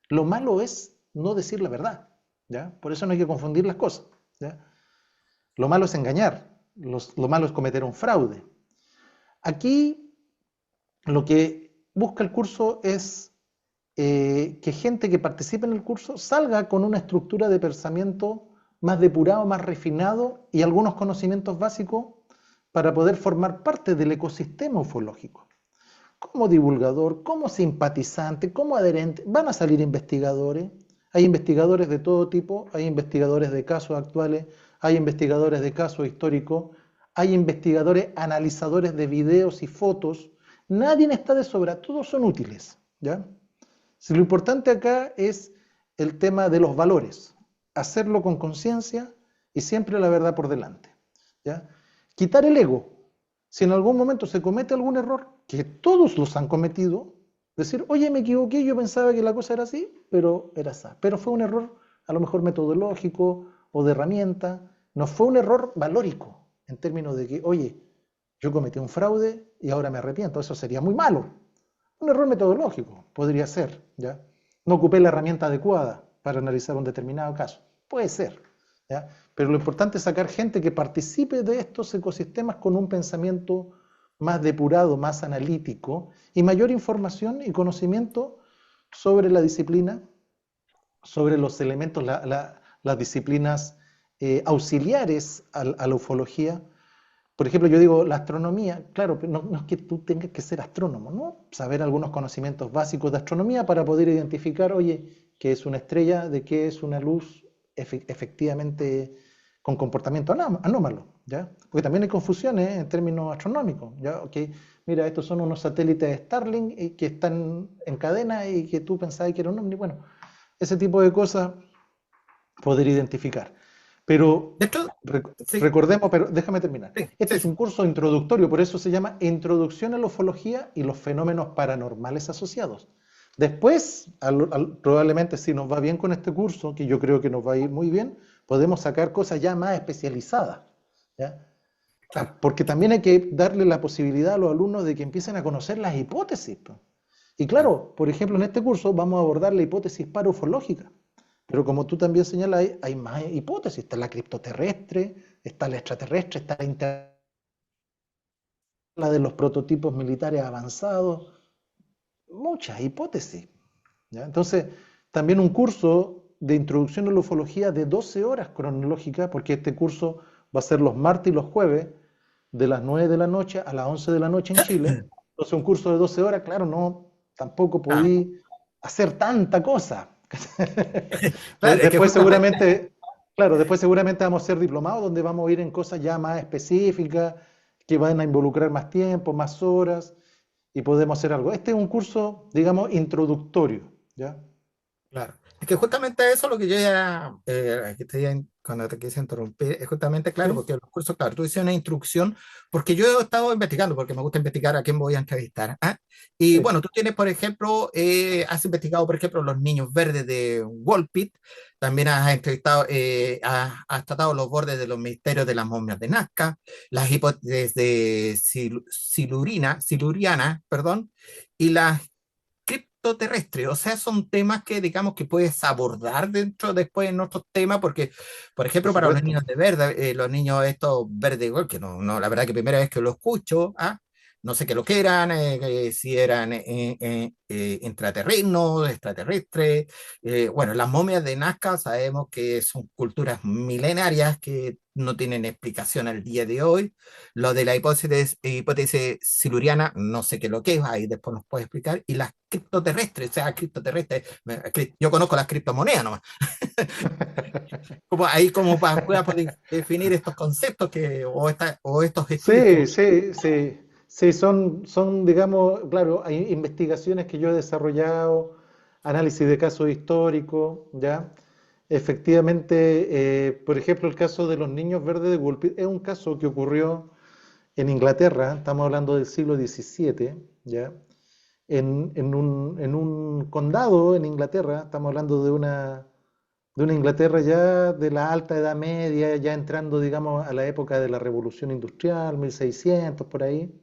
Lo malo es no decir la verdad, ¿ya? Por eso no hay que confundir las cosas, ¿ya? Lo malo es engañar, lo malo es cometer un fraude. Aquí lo que busca el curso es que gente que participe en el curso salga con una estructura de pensamiento más depurado, más refinado y algunos conocimientos básicos para poder formar parte del ecosistema ufológico. Como divulgador, como simpatizante, como adherente, van a salir investigadores. Hay investigadores de todo tipo, hay investigadores de casos actuales, hay investigadores de casos históricos, hay investigadores analizadores de videos y fotos. Nadie está de sobra, todos son útiles, ¿ya? Si lo importante acá es el tema de los valores, hacerlo con conciencia y siempre la verdad por delante, ¿ya? Quitar el ego. Si en algún momento se comete algún error, que todos los han cometido, decir, oye, me equivoqué, yo pensaba que la cosa era así, pero era así. Pero fue un error a lo mejor metodológico o de herramienta, no fue un error valórico, en términos de que, oye, yo cometí un fraude y ahora me arrepiento, eso sería muy malo. Un error metodológico, podría ser, ¿ya? No ocupé la herramienta adecuada para analizar un determinado caso. Puede ser, ¿ya? Pero lo importante es sacar gente que participe de estos ecosistemas con un pensamiento más depurado, más analítico y mayor información y conocimiento sobre la disciplina, sobre los elementos, las disciplinas auxiliares a la ufología. Por ejemplo, yo digo la astronomía, claro, no es que tú tengas que ser astrónomo, ¿no? Saber algunos conocimientos básicos de astronomía para poder identificar, oye, qué es una estrella, de qué es una luz efectivamente con comportamiento anómalo, ¿ya? Porque también hay confusiones en términos astronómicos, ¿ya? Okay, mira, estos son unos satélites de Starlink que están en cadena y que tú pensabas que era un ovni. Bueno, ese tipo de cosas poder identificar. Pero De hecho, sí, recordemos, pero déjame terminar. sí, Este sí, es sí. un curso introductorio, por eso se llama Introducción a la Ufología y los Fenómenos Paranormales Asociados. Después, probablemente si nos va bien con este curso, que yo creo que nos va a ir muy bien, podemos sacar cosas ya más especializadas, ¿ya? Claro. Porque también hay que darle la posibilidad a los alumnos de que empiecen a conocer las hipótesis. Y Claro. claro, por ejemplo, en este curso vamos a abordar la hipótesis parufológica. Pero como tú también señalas, hay más hipótesis. Está la criptoterrestre, está la extraterrestre, está la de los prototipos militares avanzados. Muchas hipótesis, ¿ya? Entonces, también un curso de introducción a la ufología de 12 horas cronológicas, porque este curso va a ser los martes y los jueves, de las 9 de la noche a las 11 de la noche en Chile. Entonces un curso de 12 horas, claro, no, tampoco Ah, podí hacer tanta cosa. claro, es que Después justamente, seguramente, claro, después seguramente vamos a ser diplomados donde vamos a ir en cosas ya más específicas, que van a involucrar más tiempo, más horas, y podemos hacer algo. Este es un curso, digamos, introductorio, ¿ya? claro. Es que justamente eso es lo que yo ya, aquí cuando te quise interrumpir, es justamente claro, ¿Sí? porque los cursos, claro, tú dices una instrucción, porque yo he estado investigando, porque me gusta investigar a quién voy a entrevistar. ¿Ah? Y Sí. bueno, tú tienes, por ejemplo, has investigado, por ejemplo, los niños verdes de Wolpit, también has entrevistado, has tratado los bordes de los misterios de las momias de Nazca, las hipótesis de Siluriana, perdón, y las criptoterrestre, o sea, son temas que digamos que puedes abordar dentro después en otros temas, porque, por Por ejemplo, para los supuesto. niños de verde, los niños estos verde igual, que no, no, la verdad que primera vez que lo escucho, ¿ah? No sé qué lo que eran, si eran intraterrenos, extraterrestres. Bueno, las momias de Nazca sabemos que son culturas milenarias que no tienen explicación al día de hoy. Lo de la hipótesis siluriana, no sé qué es lo que es, ahí después nos puede explicar. Y las criptoterrestres, o sea, criptoterrestres, yo conozco las criptomonedas nomás. Como, ahí como para pueda poder definir estos conceptos o estos estudios que... Sí, sí, sí. Sí, son, digamos, claro, hay investigaciones que yo he desarrollado, análisis de casos históricos, ¿ya? Efectivamente, por ejemplo, el caso de los niños verdes de Woolpit es un caso que ocurrió en Inglaterra, estamos hablando del siglo XVII, ¿ya? En un condado en Inglaterra, estamos hablando de una Inglaterra ya de la alta Edad Media, ya entrando, digamos, a la época de la Revolución Industrial, 1600 por ahí,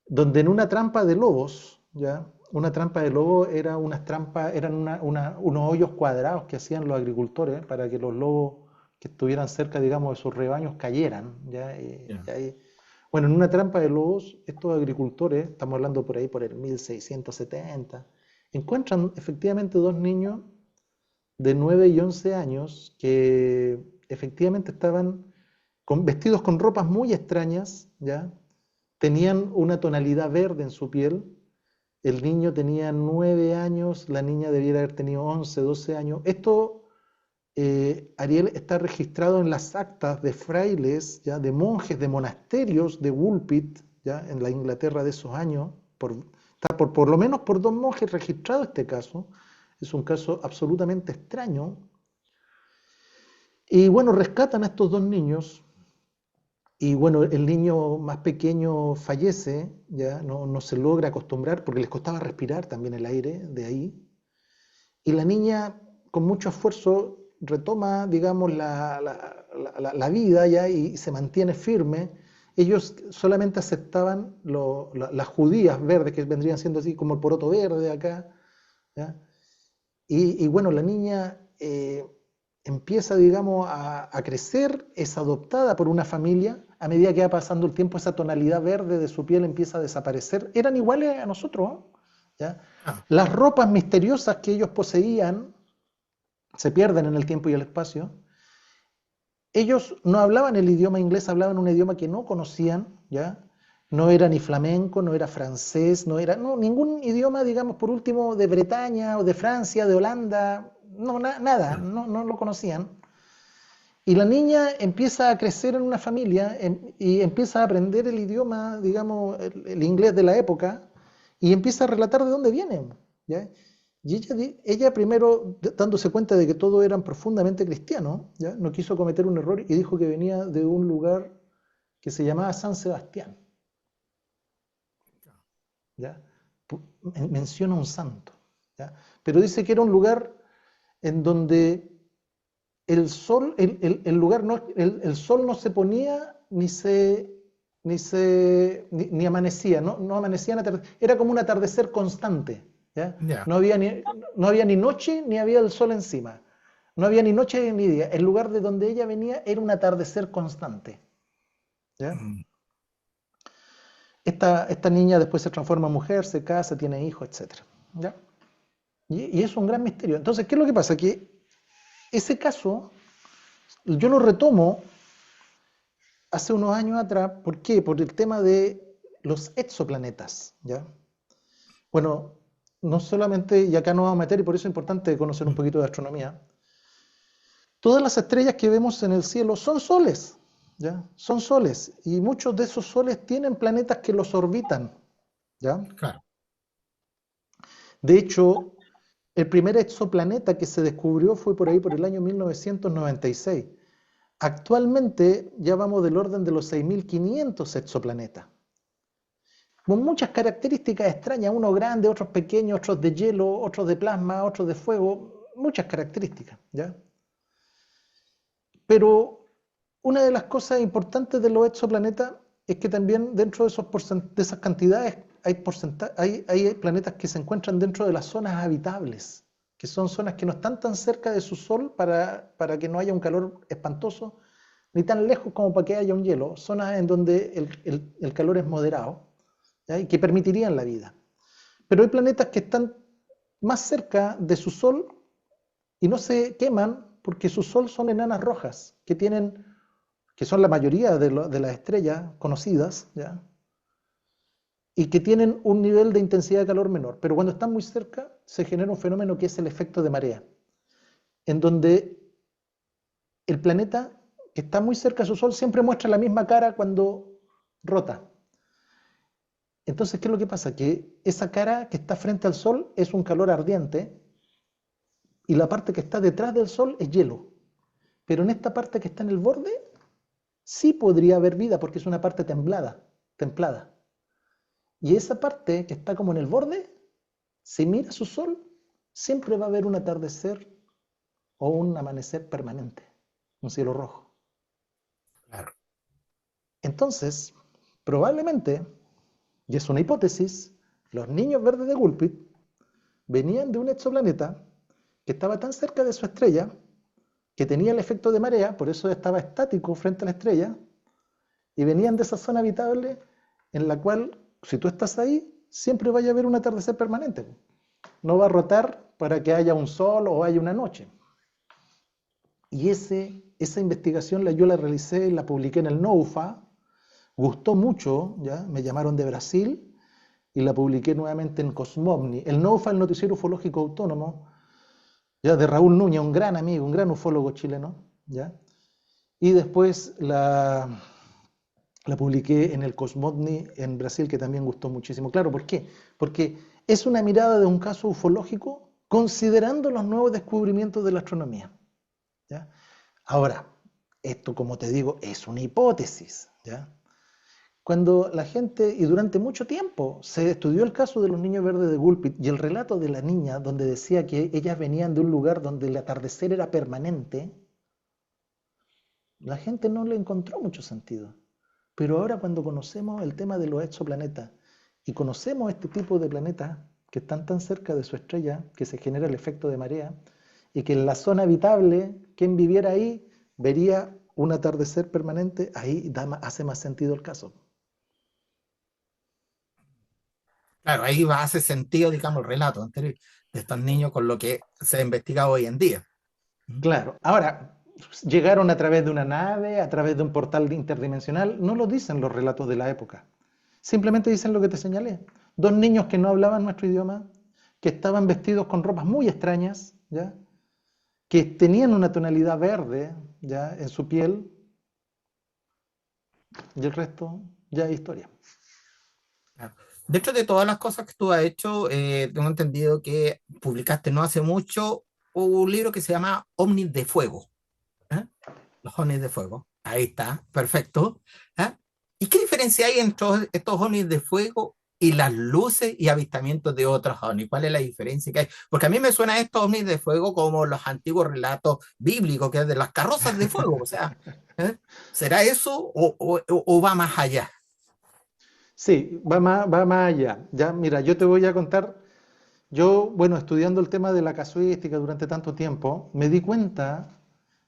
donde en una trampa de lobos, ¿ya? Una trampa de lobos era unas trampas, eran unos hoyos cuadrados que hacían los agricultores para que los lobos que estuvieran cerca, digamos, de sus rebaños cayeran, ¿ya? Ya. Bueno, en una trampa de lobos, estos agricultores, estamos hablando por ahí por el 1670, encuentran efectivamente dos niños de 9 y 11 años que efectivamente estaban vestidos con ropas muy extrañas, ¿ya? Tenían una tonalidad verde en su piel. El niño tenía 9 años, la niña debiera haber tenido 11, 12 años. Esto, Ariel, está registrado en las actas de frailes, ¿ya? De monjes de monasterios de Woolpit, ¿ya? En la Inglaterra de esos años. Está por lo menos por dos monjes registrado este caso. Es un caso absolutamente extraño. Y bueno, rescatan a estos dos niños y bueno, el niño más pequeño fallece, ya no se logra acostumbrar porque les costaba respirar también el aire de ahí. Y la niña con mucho esfuerzo retoma, digamos, la vida ya y se mantiene firme. Ellos solamente aceptaban las judías verdes, que vendrían siendo así como el poroto verde acá, ¿ya? Y bueno, la niña empieza, digamos, a crecer, es adoptada por una familia. A medida que va pasando el tiempo, esa tonalidad verde de su piel empieza a desaparecer. Eran iguales a nosotros, ¿no? ¿Ya? Ah, Las ropas misteriosas que ellos poseían se pierden en el tiempo y el espacio. Ellos no hablaban el idioma inglés, hablaban un idioma que no conocían, ¿ya? No era ni flamenco, no era francés, no era ningún idioma, digamos, por último, de Bretaña o de Francia, de Holanda, no, nada, ya. no lo conocían. Y la niña empieza a crecer en una familia y empieza a aprender el idioma, digamos, el inglés de la época, y empieza a relatar de dónde viene, ¿ya? Y ella primero, dándose cuenta de que todos eran profundamente cristianos, ¿ya? No quiso cometer un error y dijo que venía de un lugar que se llamaba San Sebastián, ¿ya? Menciona un santo, ¿ya? Pero dice que era un lugar en donde el lugar no, el sol no se ponía ni amanecía, no amanecía, era como un atardecer constante, ¿ya? Ya. No había ni noche ni había el sol encima, no había ni noche ni día, el lugar de donde ella venía era un atardecer constante, ¿ya? Mm. Esta niña después se transforma en mujer, se casa, tiene hijos, etcétera, ¿ya? Y es un gran misterio. Entonces, ¿qué es lo que pasa? Que ese caso yo lo retomo hace unos años atrás. ¿Por qué? Por el tema de los exoplanetas, ¿ya? Bueno, no solamente, y acá nos vamos a meter, y por eso es importante conocer un Mm. poquito de astronomía, todas las estrellas que vemos en el cielo son soles, ¿ya? Son soles, y muchos de esos soles tienen planetas que los orbitan, ¿ya? Claro, De hecho, el primer exoplaneta que se descubrió fue por ahí por el año 1996. Actualmente ya vamos del orden de los 6.500 exoplanetas, con muchas características extrañas, unos grandes, otros pequeños, otros de hielo, otros de plasma, otros de fuego, muchas características, ¿ya? Pero una de las cosas importantes de los exoplanetas es que también dentro de, de esas cantidades hay planetas que se encuentran dentro de las zonas habitables, que son zonas que no están tan cerca de su sol para que no haya un calor espantoso, ni tan lejos como para que haya un hielo, zonas en donde el calor es moderado, ¿ya? Y que permitirían la vida. Pero hay planetas que están más cerca de su sol y no se queman porque su sol son enanas rojas, que son la mayoría de las estrellas conocidas, ¿ya? Y que tienen un nivel de intensidad de calor menor. Pero cuando están muy cerca, se genera un fenómeno que es el efecto de marea, en donde el planeta que está muy cerca de su sol siempre muestra la misma cara cuando rota. Entonces, ¿qué es lo que pasa? Que esa cara que está frente al sol es un calor ardiente y la parte que está detrás del sol es hielo. Pero en esta parte que está en el borde, sí podría haber vida porque es una parte templada. Y esa parte que está como en el borde, si mira su sol, siempre va a haber un atardecer o un amanecer permanente, un cielo rojo. claro. Entonces, probablemente, y es una hipótesis, los niños verdes de Gulpit venían de un exoplaneta que estaba tan cerca de su estrella que tenía el efecto de marea, por eso estaba estático frente a la estrella, y venían de esa zona habitable en la cual, si tú estás ahí, siempre vaya a haber un atardecer permanente. No va a rotar para que haya un sol o haya una noche. Y esa investigación yo la realicé y la publiqué en el NOUFA, gustó mucho, ¿ya? Me llamaron de Brasil y la publiqué nuevamente en Cosmovni. El NOUFA, el Noticiero Ufológico Autónomo, ya de Raúl Núñez, un gran amigo, un gran ufólogo chileno, ¿ya? Y después la publiqué en el Cosmodni en Brasil, que también gustó muchísimo. Claro, ¿por qué? Porque es una mirada de un caso ufológico considerando los nuevos descubrimientos de la astronomía, ¿ya? Ahora, esto, como te digo, es una hipótesis, ¿ya? Cuando la gente, y durante mucho tiempo, se estudió el caso de los niños verdes de Gulpit y el relato de la niña donde decía que ellas venían de un lugar donde el atardecer era permanente, la gente no le encontró mucho sentido. Pero ahora cuando conocemos el tema de los exoplanetas y conocemos este tipo de planetas que están tan cerca de su estrella que se genera el efecto de marea y que en la zona habitable, quien viviera ahí vería un atardecer permanente, ahí hace más sentido el caso. Claro, ahí va, hace sentido, digamos, el relato anterior de estos niños con lo que se ha investigado hoy en día. ¿Mm? Claro, ahora, llegaron a través de una nave, a través de un portal interdimensional, no lo dicen los relatos de la época. Simplemente dicen lo que te señalé. Dos niños que no hablaban nuestro idioma, que estaban vestidos con ropas muy extrañas, ¿ya? Que tenían una tonalidad verde, ¿ya? En su piel, y el resto ya es historia. Claro. Dentro de todas las cosas que tú has hecho, tengo entendido que publicaste no hace mucho un libro que se llama Ovnis de Fuego. ¿Eh? Los ovnis de fuego. Ahí está, perfecto. ¿Eh? ¿Y qué diferencia hay entre estos ovnis de fuego y las luces y avistamientos de otros ovnis? ¿Cuál es la diferencia que hay? Porque a mí me suena estos ovnis de fuego como los antiguos relatos bíblicos, que es de las carrozas de fuego. O sea, ¿eh? ¿Será eso o va más allá? Sí, va más allá. Ya, mira, yo te voy a contar, yo, bueno, estudiando el tema de la casuística durante tanto tiempo, me di cuenta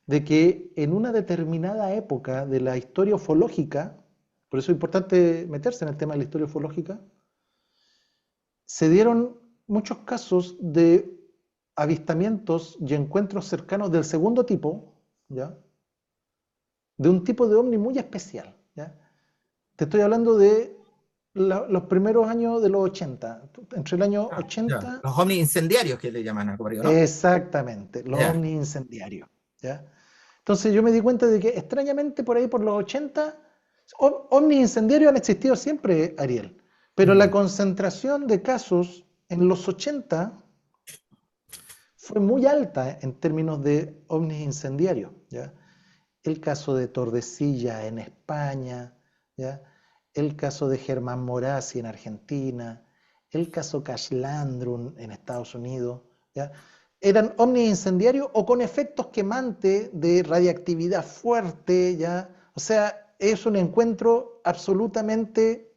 de que en una determinada época de la historia ufológica, por eso es importante meterse en el tema de la historia ufológica, se dieron muchos casos de avistamientos y encuentros cercanos del segundo tipo, ¿ya? de un tipo de ovni muy especial, ¿ya? Te estoy hablando de los primeros años de los 80, entre el año Ah, ya. 80, Los ovnis incendiarios que le llaman algo por ahí, ¿no? exactamente, los Ya. ovnis incendiarios, ¿ya? Entonces yo me di cuenta de que extrañamente por ahí por los 80, ovnis incendiarios han existido siempre, Ariel, pero la Mm, concentración de casos en los 80 fue muy alta en términos de ovnis incendiarios, ¿ya? El caso de Tordesillas en España, ¿ya? El caso de Germán Morassi en Argentina, el caso Cash Landrum en Estados Unidos, ¿ya? Eran ovnis incendiarios o con efectos quemantes de radiactividad fuerte, ¿ya? O sea, es un encuentro absolutamente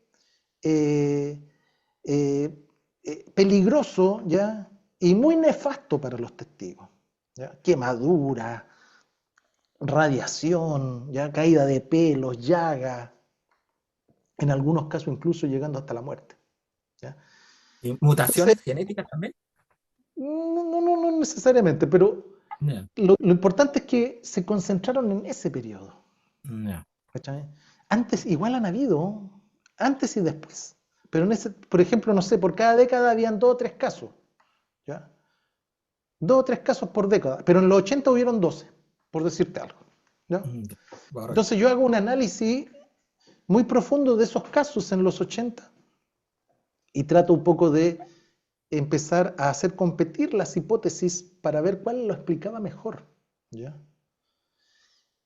eh, eh, peligroso, ¿ya? Y muy nefasto para los testigos, ¿ya? Quemaduras, radiación, ya caída de pelos, llagas, en algunos casos incluso llegando hasta la muerte. ¿Ya? ¿y Entonces, mutaciones genéticas también? no necesariamente, pero Ya, lo importante es que se concentraron en ese periodo. ya. ¿Cachai? Antes igual han habido, antes y después. Pero en ese, por ejemplo, no sé, por cada década habían dos o tres casos. ¿Ya? Dos o tres casos por década, pero en los 80 hubieron 12, por decirte algo. ¿Ya? Mm, correcto. Entonces yo hago un análisis muy profundo de esos casos en los 80 y trato un poco de empezar a hacer competir las hipótesis para ver cuál lo explicaba mejor. ¿Ya?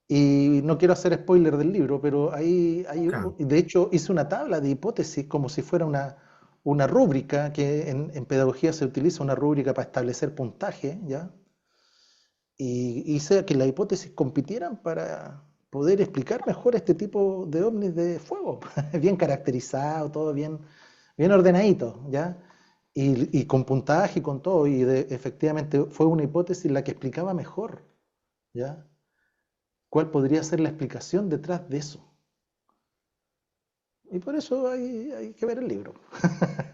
Y no quiero hacer spoiler del libro, pero Claro. de hecho hice una tabla de hipótesis como si fuera una rúbrica, que en pedagogía se utiliza una rúbrica para establecer puntaje, ¿ya? Y hice que las hipótesis compitieran para poder explicar mejor este tipo de ovnis de fuego, bien caracterizado, todo bien, bien ordenadito, ¿ya? Y con puntaje y con todo, efectivamente fue una hipótesis la que explicaba mejor, ¿ya? ¿Cuál podría ser la explicación detrás de eso? Y por eso hay que ver el libro.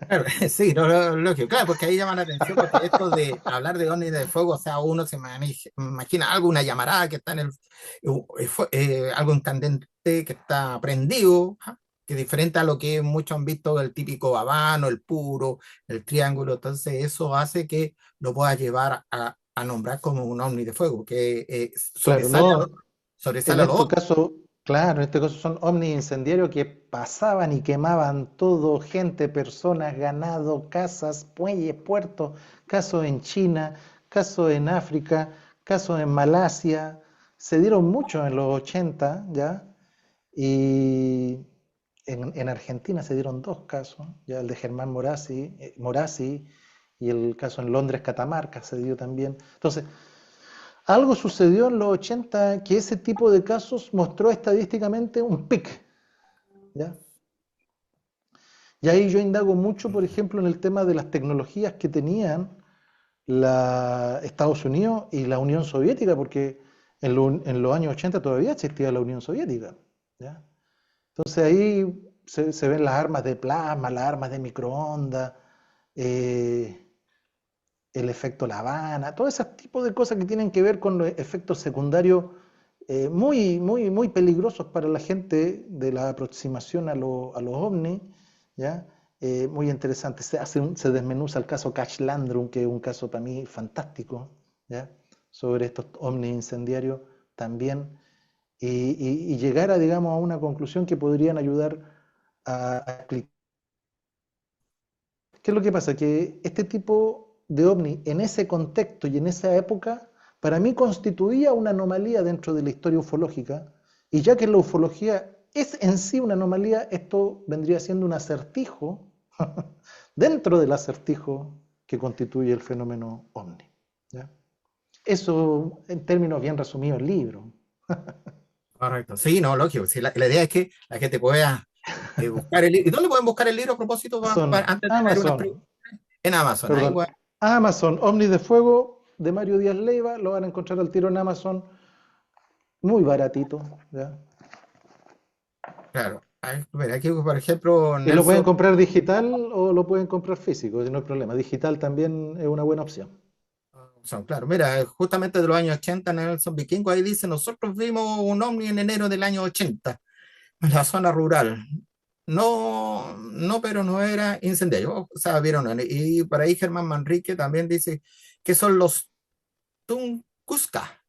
Claro, sí, lógico, claro, porque ahí llama la atención, porque esto de hablar de ovnis de fuego, o sea, uno se imagina algo, una llamarada que está en algo incandente que está prendido, ¿ah? Que es diferente a lo que muchos han visto el típico habano, el puro, el triángulo, entonces eso hace que lo pueda llevar a nombrar como un ovni de fuego, que Claro, sobresale no, en sobresale a los este otros. caso, claro, en este caso son ovnis incendiarios que pasaban y quemaban todo, gente, personas, ganado, casas, muelles, puertos, casos en China, casos en África, casos en Malasia, se dieron muchos en los 80, ¿ya? Y en Argentina se dieron dos casos, ya el de Germán Morassi y el caso en Londres, Catamarca, se dio también. Entonces, algo sucedió en los 80 que ese tipo de casos mostró estadísticamente un pic, ¿ya? Y ahí yo indago mucho, por ejemplo, en el tema de las tecnologías que tenían Estados Unidos y la Unión Soviética, porque en los años 80 todavía existía la Unión Soviética, ¿ya? Entonces ahí se ven las armas de plasma, las armas de microondas, eh, el efecto La Habana, todo ese tipo de cosas que tienen que ver con los efectos secundarios muy peligrosos para la gente de la aproximación a los ovnis, ¿ya? Muy interesante. Se desmenuza el caso Cash Landrum, que es un caso para mí fantástico, ¿ya? Sobre estos ovnis incendiarios también, y llegar a, digamos, a una conclusión que podrían ayudar a explicar. ¿Qué es lo que pasa? Que este tipo de ovni en ese contexto y en esa época, para mí constituía una anomalía dentro de la historia ufológica, y ya que la ufología es en sí una anomalía, esto vendría siendo un acertijo dentro del acertijo que constituye el fenómeno ovni. ¿Ya? Eso en términos bien resumidos el libro. Correcto, sí, no, lógico, sí, la idea es que la gente pueda buscar el libro. ¿Y dónde pueden buscar el libro a propósito antes de tener unas Amazon, preguntas? En Amazon, ahí, perdón, bueno, Amazon, Ovnis de Fuego de Mario Díaz Leiva, lo van a encontrar al tiro en Amazon, muy baratito, ¿ya? claro. Mira, aquí, por ejemplo, Y lo pueden Nelson, comprar digital o lo pueden comprar físico, no hay problema. Digital también es una buena opción. Son, claro, mira, justamente de los años 80 Nelson Vikingo, ahí dice, nosotros vimos un ovni en enero del año 80 en la zona rural. No, no, pero no era incendiario. O sea, vieron. Y por ahí Germán Manrique también dice que son los Tunguska.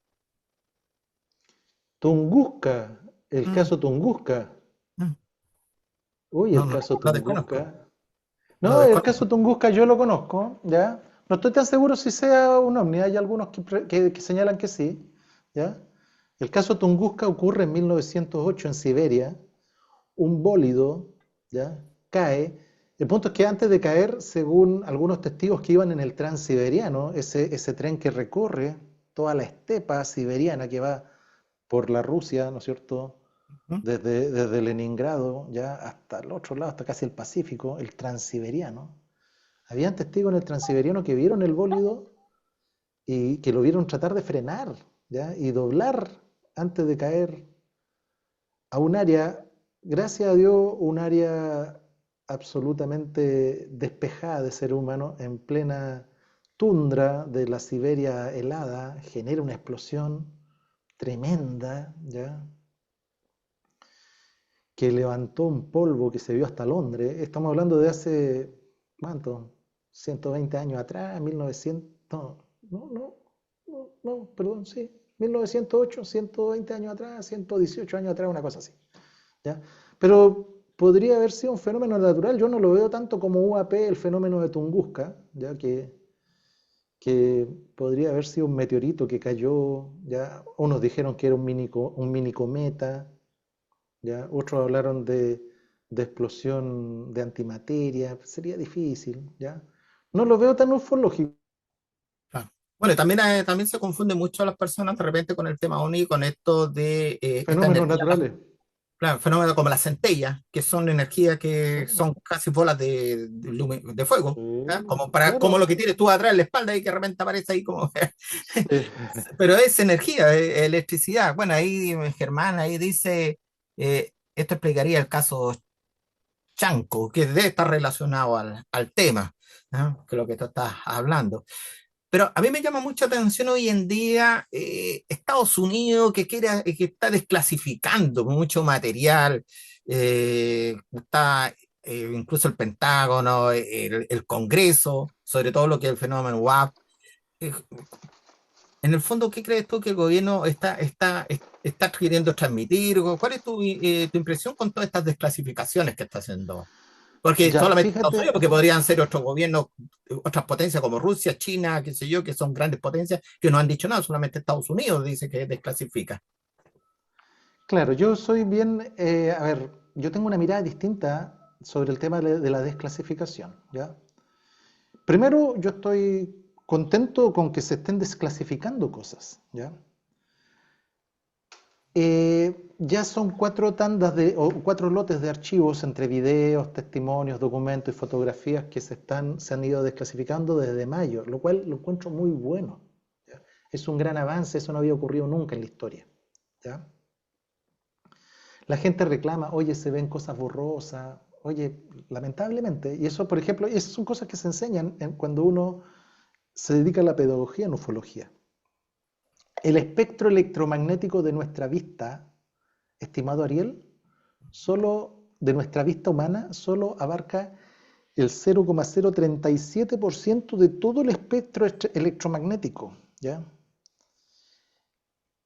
Tunguska, el Mm, caso Tunguska. mm. Uy, No, el no, caso lo desconozco. Tunguska. Lo No, el desconozco. caso Tunguska yo lo conozco, ¿ya? No estoy tan seguro si sea un ovni, hay algunos que señalan que sí, ¿ya? El caso Tunguska ocurre en 1908 en Siberia, un bólido, ¿ya? Cae. El punto es que antes de caer, según algunos testigos que iban en el transiberiano, ese tren que recorre toda la estepa siberiana que va por la Rusia, ¿no es cierto? Mm. Desde Leningrado ya hasta el otro lado, hasta casi el Pacífico, el transiberiano. Habían testigos en el transiberiano que vieron el bólido y que lo vieron tratar de frenar, ¿ya? Y doblar antes de caer a un área, gracias a Dios, un área absolutamente despejada de ser humano en plena tundra de la Siberia helada, genera una explosión tremenda, ¿ya? Que levantó un polvo que se vio hasta Londres. Estamos hablando de hace, ¿cuánto? 120 años atrás, 1900, perdón, sí, 1908, 120 años atrás, 118 años atrás, una cosa así, ¿ya? Pero podría haber sido un fenómeno natural, yo no lo veo tanto como UAP, el fenómeno de Tunguska, ya que podría haber sido un meteorito que cayó, ya unos dijeron que era un mini cometa, ¿ya? Otros hablaron de explosión de antimateria, sería difícil, ¿ya? No lo veo tan ufológico. Claro. Bueno, y también, también se confunde mucho a las personas de repente con el tema ONI, con esto de esta Fenómenos energía. naturales. Claro, fenómenos como las centellas, que son energías que son casi bolas de fuego, ¿ya? Sí, Como, para, como lo claro. que tienes tú atrás en la espalda y que de repente aparece ahí como... Sí. Pero es energía, electricidad. Bueno, ahí Germán ahí dice, esto explicaría el caso Chanco, que debe estar relacionado al tema, ¿no? Que es lo que tú estás hablando. Pero a mí me llama mucha atención hoy en día Estados Unidos que está desclasificando mucho material, está incluso el Pentágono, el Congreso, sobre todo lo que es el fenómeno WAP. Eh, en el fondo, ¿qué crees tú que el gobierno está queriendo transmitir? ¿Cuál es tu impresión con todas estas desclasificaciones que está haciendo? Porque Ya, solamente Estados fíjate, Unidos, porque podrían ser otros gobiernos, otras potencias como Rusia, China, qué sé yo, que son grandes potencias que no han dicho nada, solamente Estados Unidos dice que desclasifica. claro, yo soy bien, a ver, yo tengo una mirada distinta sobre el tema de la desclasificación, ¿ya? Primero, yo estoy contento con que se estén desclasificando cosas, ¿ya? Ya son cuatro tandas o cuatro lotes de archivos entre videos, testimonios, documentos y fotografías que se han ido desclasificando desde mayo, lo cual lo encuentro muy bueno, ¿ya? Es un gran avance, eso no había ocurrido nunca en la historia, ¿ya? La gente reclama, oye, se ven cosas borrosas, oye, lamentablemente, y eso, por ejemplo, esas son cosas que se enseñan cuando uno se dedica a la pedagogía en ufología. El espectro electromagnético de nuestra vista, estimado Ariel, solo de nuestra vista humana, solo abarca el 0,037% de todo el espectro electromagnético, ¿ya?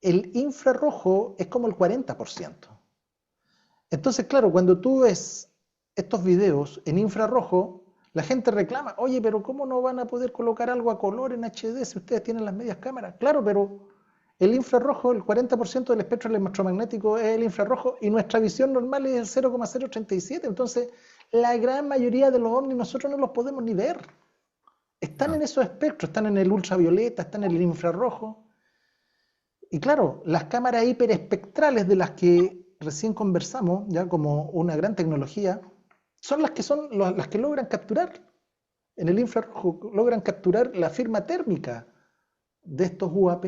El infrarrojo es como el 40%. Entonces, claro, cuando tú ves estos videos en infrarrojo, la gente reclama, oye, pero ¿cómo no van a poder colocar algo a color en HD si ustedes tienen las medias cámaras? Claro, pero el infrarrojo, el 40% del espectro electromagnético es el infrarrojo y nuestra visión normal es el 0,037. Entonces, la gran mayoría de los ovnis nosotros no los podemos ni ver. Están en No, esos espectros, están en el ultravioleta, están en el infrarrojo. Y claro, las cámaras hiperespectrales de las que recién conversamos, ya como una gran tecnología, son las que logran capturar en el infrarrojo, logran capturar la firma térmica de estos UAP.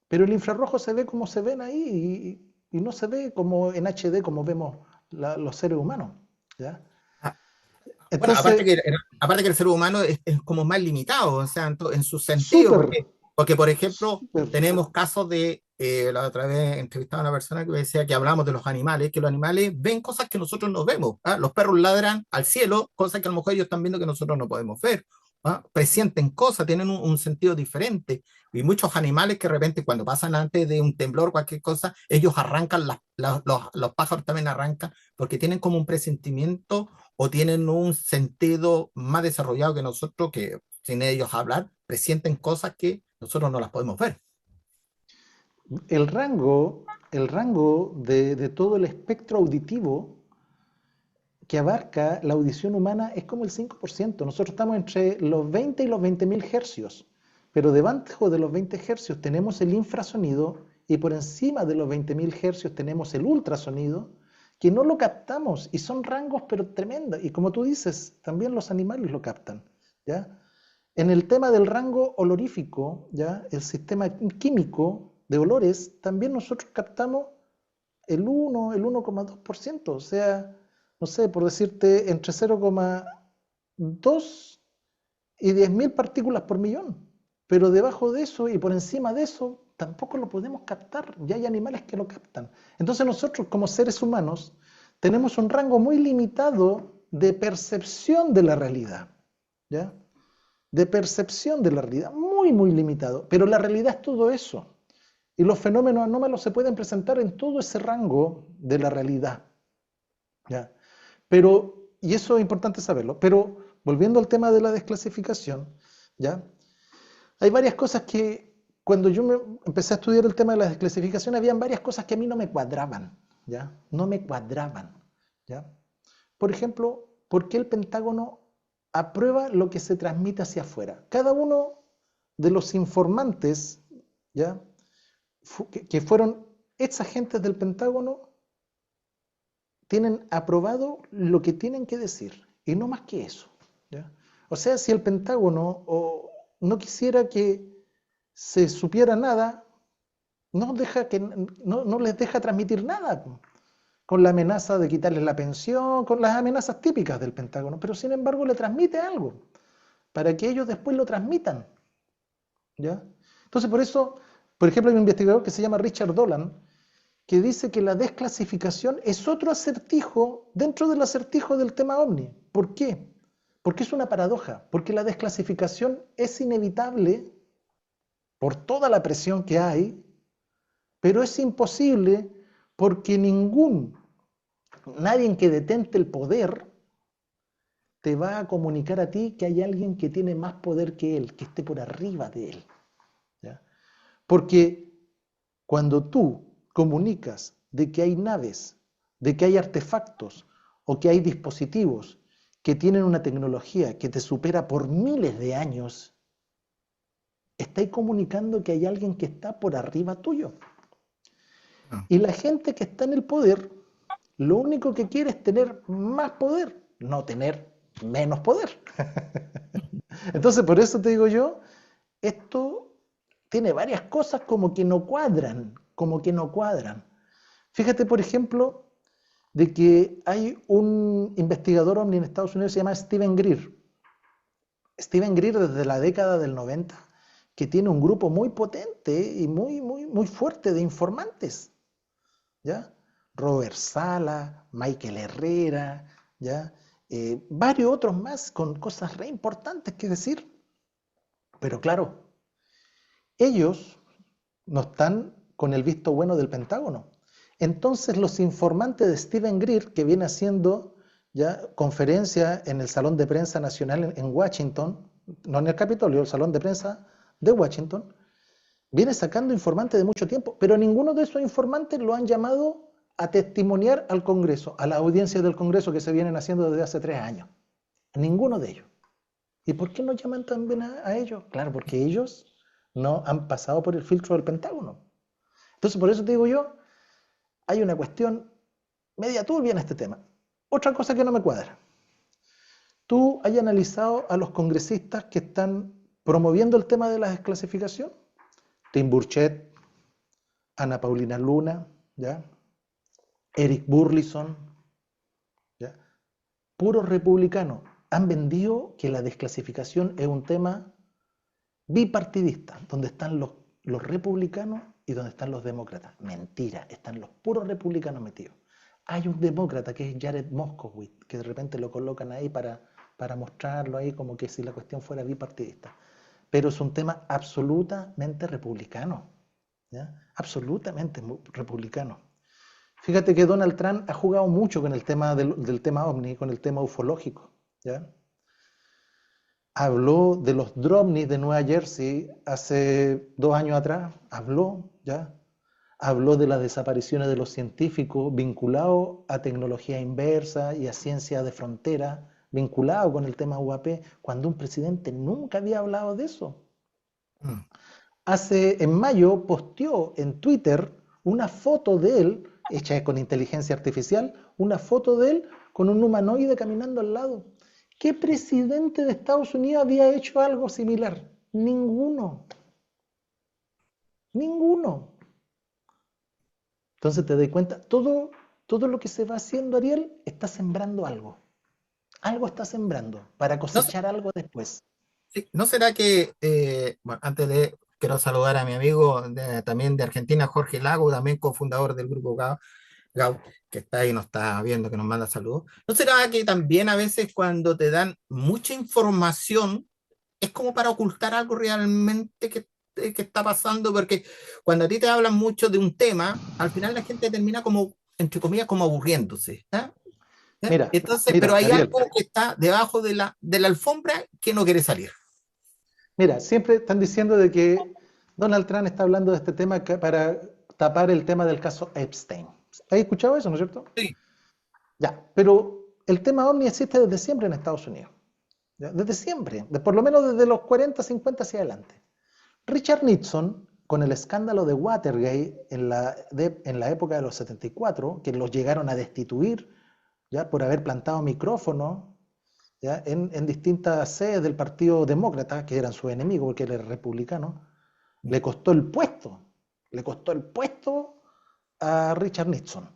Pero el infrarrojo se ve como se ven ahí y no se ve como en HD como vemos los seres humanos, ¿ya? Bueno, Entonces, aparte que el ser humano es como más limitado, o sea, en su sentido, súper, porque, por ejemplo, súper. tenemos casos de, la otra vez entrevistaba a una persona que me decía que hablamos de los animales, que los animales ven cosas que nosotros no vemos, ¿ah? Los perros ladran al cielo, cosas que a lo mejor ellos están viendo que nosotros no podemos ver, ¿ah? Presienten cosas, tienen un sentido diferente, y muchos animales que de repente cuando pasan antes de un temblor, cualquier cosa, ellos arrancan, los pájaros también arrancan, porque tienen como un presentimiento o tienen un sentido más desarrollado que nosotros, que sin ellos hablar, presienten cosas que nosotros no las podemos ver. El rango de todo el espectro auditivo que abarca la audición humana es como el 5%. Nosotros estamos entre los 20 y los 20.000 hercios, pero debajo de los 20 hercios tenemos el infrasonido y por encima de los 20.000 hercios tenemos el ultrasonido, que no lo captamos y son rangos pero tremendos. Y como tú dices, también los animales lo captan, ¿ya? En el tema del rango olorífico, ¿ya? El sistema químico de olores, también nosotros captamos el 1,2%, o sea, no sé, por decirte, entre 0,2 y 10.000 partículas por millón. Pero debajo de eso y por encima de eso, tampoco lo podemos captar. Ya hay animales que lo captan. Entonces nosotros como seres humanos tenemos un rango muy limitado de percepción de la realidad. ¿Ya? De percepción de la realidad, muy, muy limitado. Pero la realidad es todo eso. Y los fenómenos anómalos se pueden presentar en todo ese rango de la realidad. ¿Ya? Pero, y eso es importante saberlo, pero volviendo al tema de la desclasificación, ¿ya? Hay varias cosas que cuando yo empecé a estudiar el tema de la desclasificación, habían varias cosas que a mí no me cuadraban, ¿ya? No me cuadraban, ¿ya? Por ejemplo, ¿por qué el Pentágono aprueba lo que se transmite hacia afuera? Cada uno de los informantes, ¿ya? Que fueron ex agentes del Pentágono tienen aprobado lo que tienen que decir y no más que eso, ¿ya? O sea, si el Pentágono no quisiera que se supiera nada, no les deja transmitir nada, con la amenaza de quitarles la pensión, con las amenazas típicas del Pentágono, pero sin embargo le transmite algo para que ellos después lo transmitan, ¿ya? Entonces por eso, por ejemplo, hay un investigador que se llama Richard Dolan, que dice que la desclasificación es otro acertijo dentro del acertijo del tema OVNI. ¿Por qué? Porque es una paradoja, porque la desclasificación es inevitable por toda la presión que hay, pero es imposible porque nadie que detente el poder te va a comunicar a ti que hay alguien que tiene más poder que él, que esté por arriba de él, ¿ya? Porque cuando tú comunicas de que hay naves, de que hay artefactos o que hay dispositivos que tienen una tecnología que te supera por miles de años, estáis comunicando que hay alguien que está por arriba tuyo. Ah, Y la gente que está en el poder, lo único que quiere es tener más poder, no tener menos poder. Entonces, por eso te digo yo, esto tiene varias cosas como que no cuadran, como que no cuadran. Fíjate, por ejemplo, de que hay un investigador OVNI en Estados Unidos que se llama Steven Greer. Steven Greer desde la década del 90, que tiene un grupo muy potente y muy, muy, muy fuerte de informantes, ¿ya? Robert Sala, Michael Herrera, ¿ya? Varios otros más con cosas re importantes que decir. Pero claro, ellos no están con el visto bueno del Pentágono. Entonces los informantes de Steven Greer, que viene haciendo ya conferencia en el Salón de Prensa Nacional en Washington, no en el Capitolio, el Salón de Prensa de Washington, viene sacando informantes de mucho tiempo, pero ninguno de esos informantes lo han llamado a testimoniar al Congreso, a las audiencias del Congreso que se vienen haciendo desde hace 3 años. Ninguno de ellos. ¿Y por qué no llaman también a ellos? Claro, porque ellos no han pasado por el filtro del Pentágono. Entonces, por eso te digo yo, hay una cuestión media turbia en este tema. Otra cosa que no me cuadra. ¿Tú has analizado a los congresistas que están promoviendo el tema de la desclasificación? Tim Burchett, Ana Paulina Luna, ¿ya? Eric Burlison, ¿ya? Puros republicanos. han vendido que la desclasificación es un tema bipartidista, donde están los republicanos y donde están los demócratas. Mentira, están los puros republicanos metidos. Hay un demócrata que es Jared Moskowitz, que de repente lo colocan ahí para mostrarlo ahí como que si la cuestión fuera bipartidista. Pero es un tema absolutamente republicano, ¿ya? Absolutamente republicano. Fíjate que Donald Trump ha jugado mucho con el tema del tema ovni, con el tema ufológico, ¿ya? Habló de los Drobnis de Nueva Jersey hace 2 años atrás, habló, ¿ya? Habló de las desapariciones de los científicos vinculados a tecnología inversa y a ciencia de frontera, vinculado con el tema UAP, cuando un presidente nunca había hablado de eso. Mm. En mayo posteó en Twitter una foto de él, hecha con inteligencia artificial, una foto de él con un humanoide caminando al lado. ¿Qué presidente de Estados Unidos había hecho algo similar? Ninguno. Ninguno. Entonces te das cuenta, todo lo que se va haciendo, Ariel, está sembrando algo. Algo está sembrando para No, sé- cosechar algo después. sí, ¿no será que, bueno, antes de, quiero saludar a mi amigo también de Argentina, Jorge Lago, también cofundador del grupo Gau, que está ahí, nos está viendo, que nos manda saludos. ¿No será que también a veces cuando te dan mucha información es como para ocultar algo realmente que está pasando? Porque cuando a ti te hablan mucho de un tema, al final la gente termina como, entre comillas, como aburriéndose. ¿Ah? ¿Eh? Mira, Entonces, pero mira, hay Ariel, algo que está debajo de la alfombra que no quiere salir. mira, siempre están diciendo de que Donald Trump está hablando de este tema para tapar el tema del caso Epstein. ¿Has escuchado eso, no es cierto? Sí. Ya, pero el tema OVNI existe desde siempre en Estados Unidos. ¿Ya? Desde siempre, por lo menos desde los 40, 50 hacia adelante. Richard Nixon, con el escándalo de Watergate en la época de los 74, que los llegaron a destituir, ¿ya? Por haber plantado micrófonos, ¿ya? En distintas sedes del Partido Demócrata, que eran sus enemigos porque él era republicano, le costó el puesto, le costó el puesto a Richard Nixon.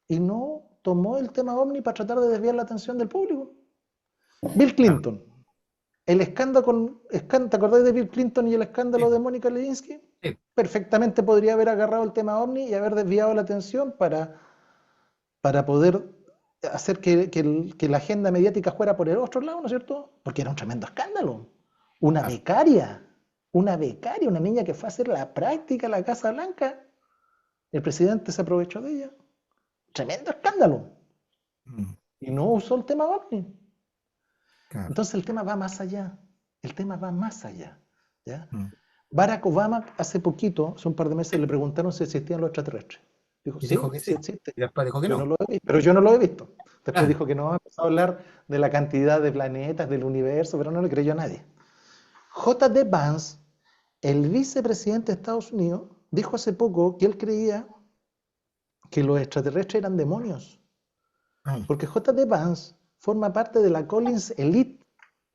Y no tomó el tema OVNI para tratar de desviar la atención del público. Bill Claro, Clinton, el ¿te acordás de Bill Clinton y el escándalo sí, de Mónica Lewinsky? sí, Perfectamente podría haber agarrado el tema OVNI y haber desviado la atención para poder hacer que la agenda mediática fuera por el otro lado, ¿no es cierto? Porque era un tremendo escándalo. Una claro. becaria, una becaria, una niña que fue a hacer la práctica a la Casa Blanca, el presidente se aprovechó de ella. Tremendo escándalo. Mm, Y no usó el tema OVNI. claro. Entonces el tema va más allá. El tema va más allá. ¿Ya? Mm. Barack Obama hace poquito, hace un par de meses, le preguntaron si existían los extraterrestres. Dijo, Y dijo sí, que sí sí. existe. Y después dijo que Yo no no. lo he visto, pero yo no lo he visto. Después Claro. dijo que no, empezó a hablar de la cantidad de planetas, del universo, pero no le creyó a nadie. J.D. Vance, el vicepresidente de Estados Unidos, dijo hace poco que él creía que los extraterrestres eran demonios. Mm, Porque J.D. Vance forma parte de la Collins Elite.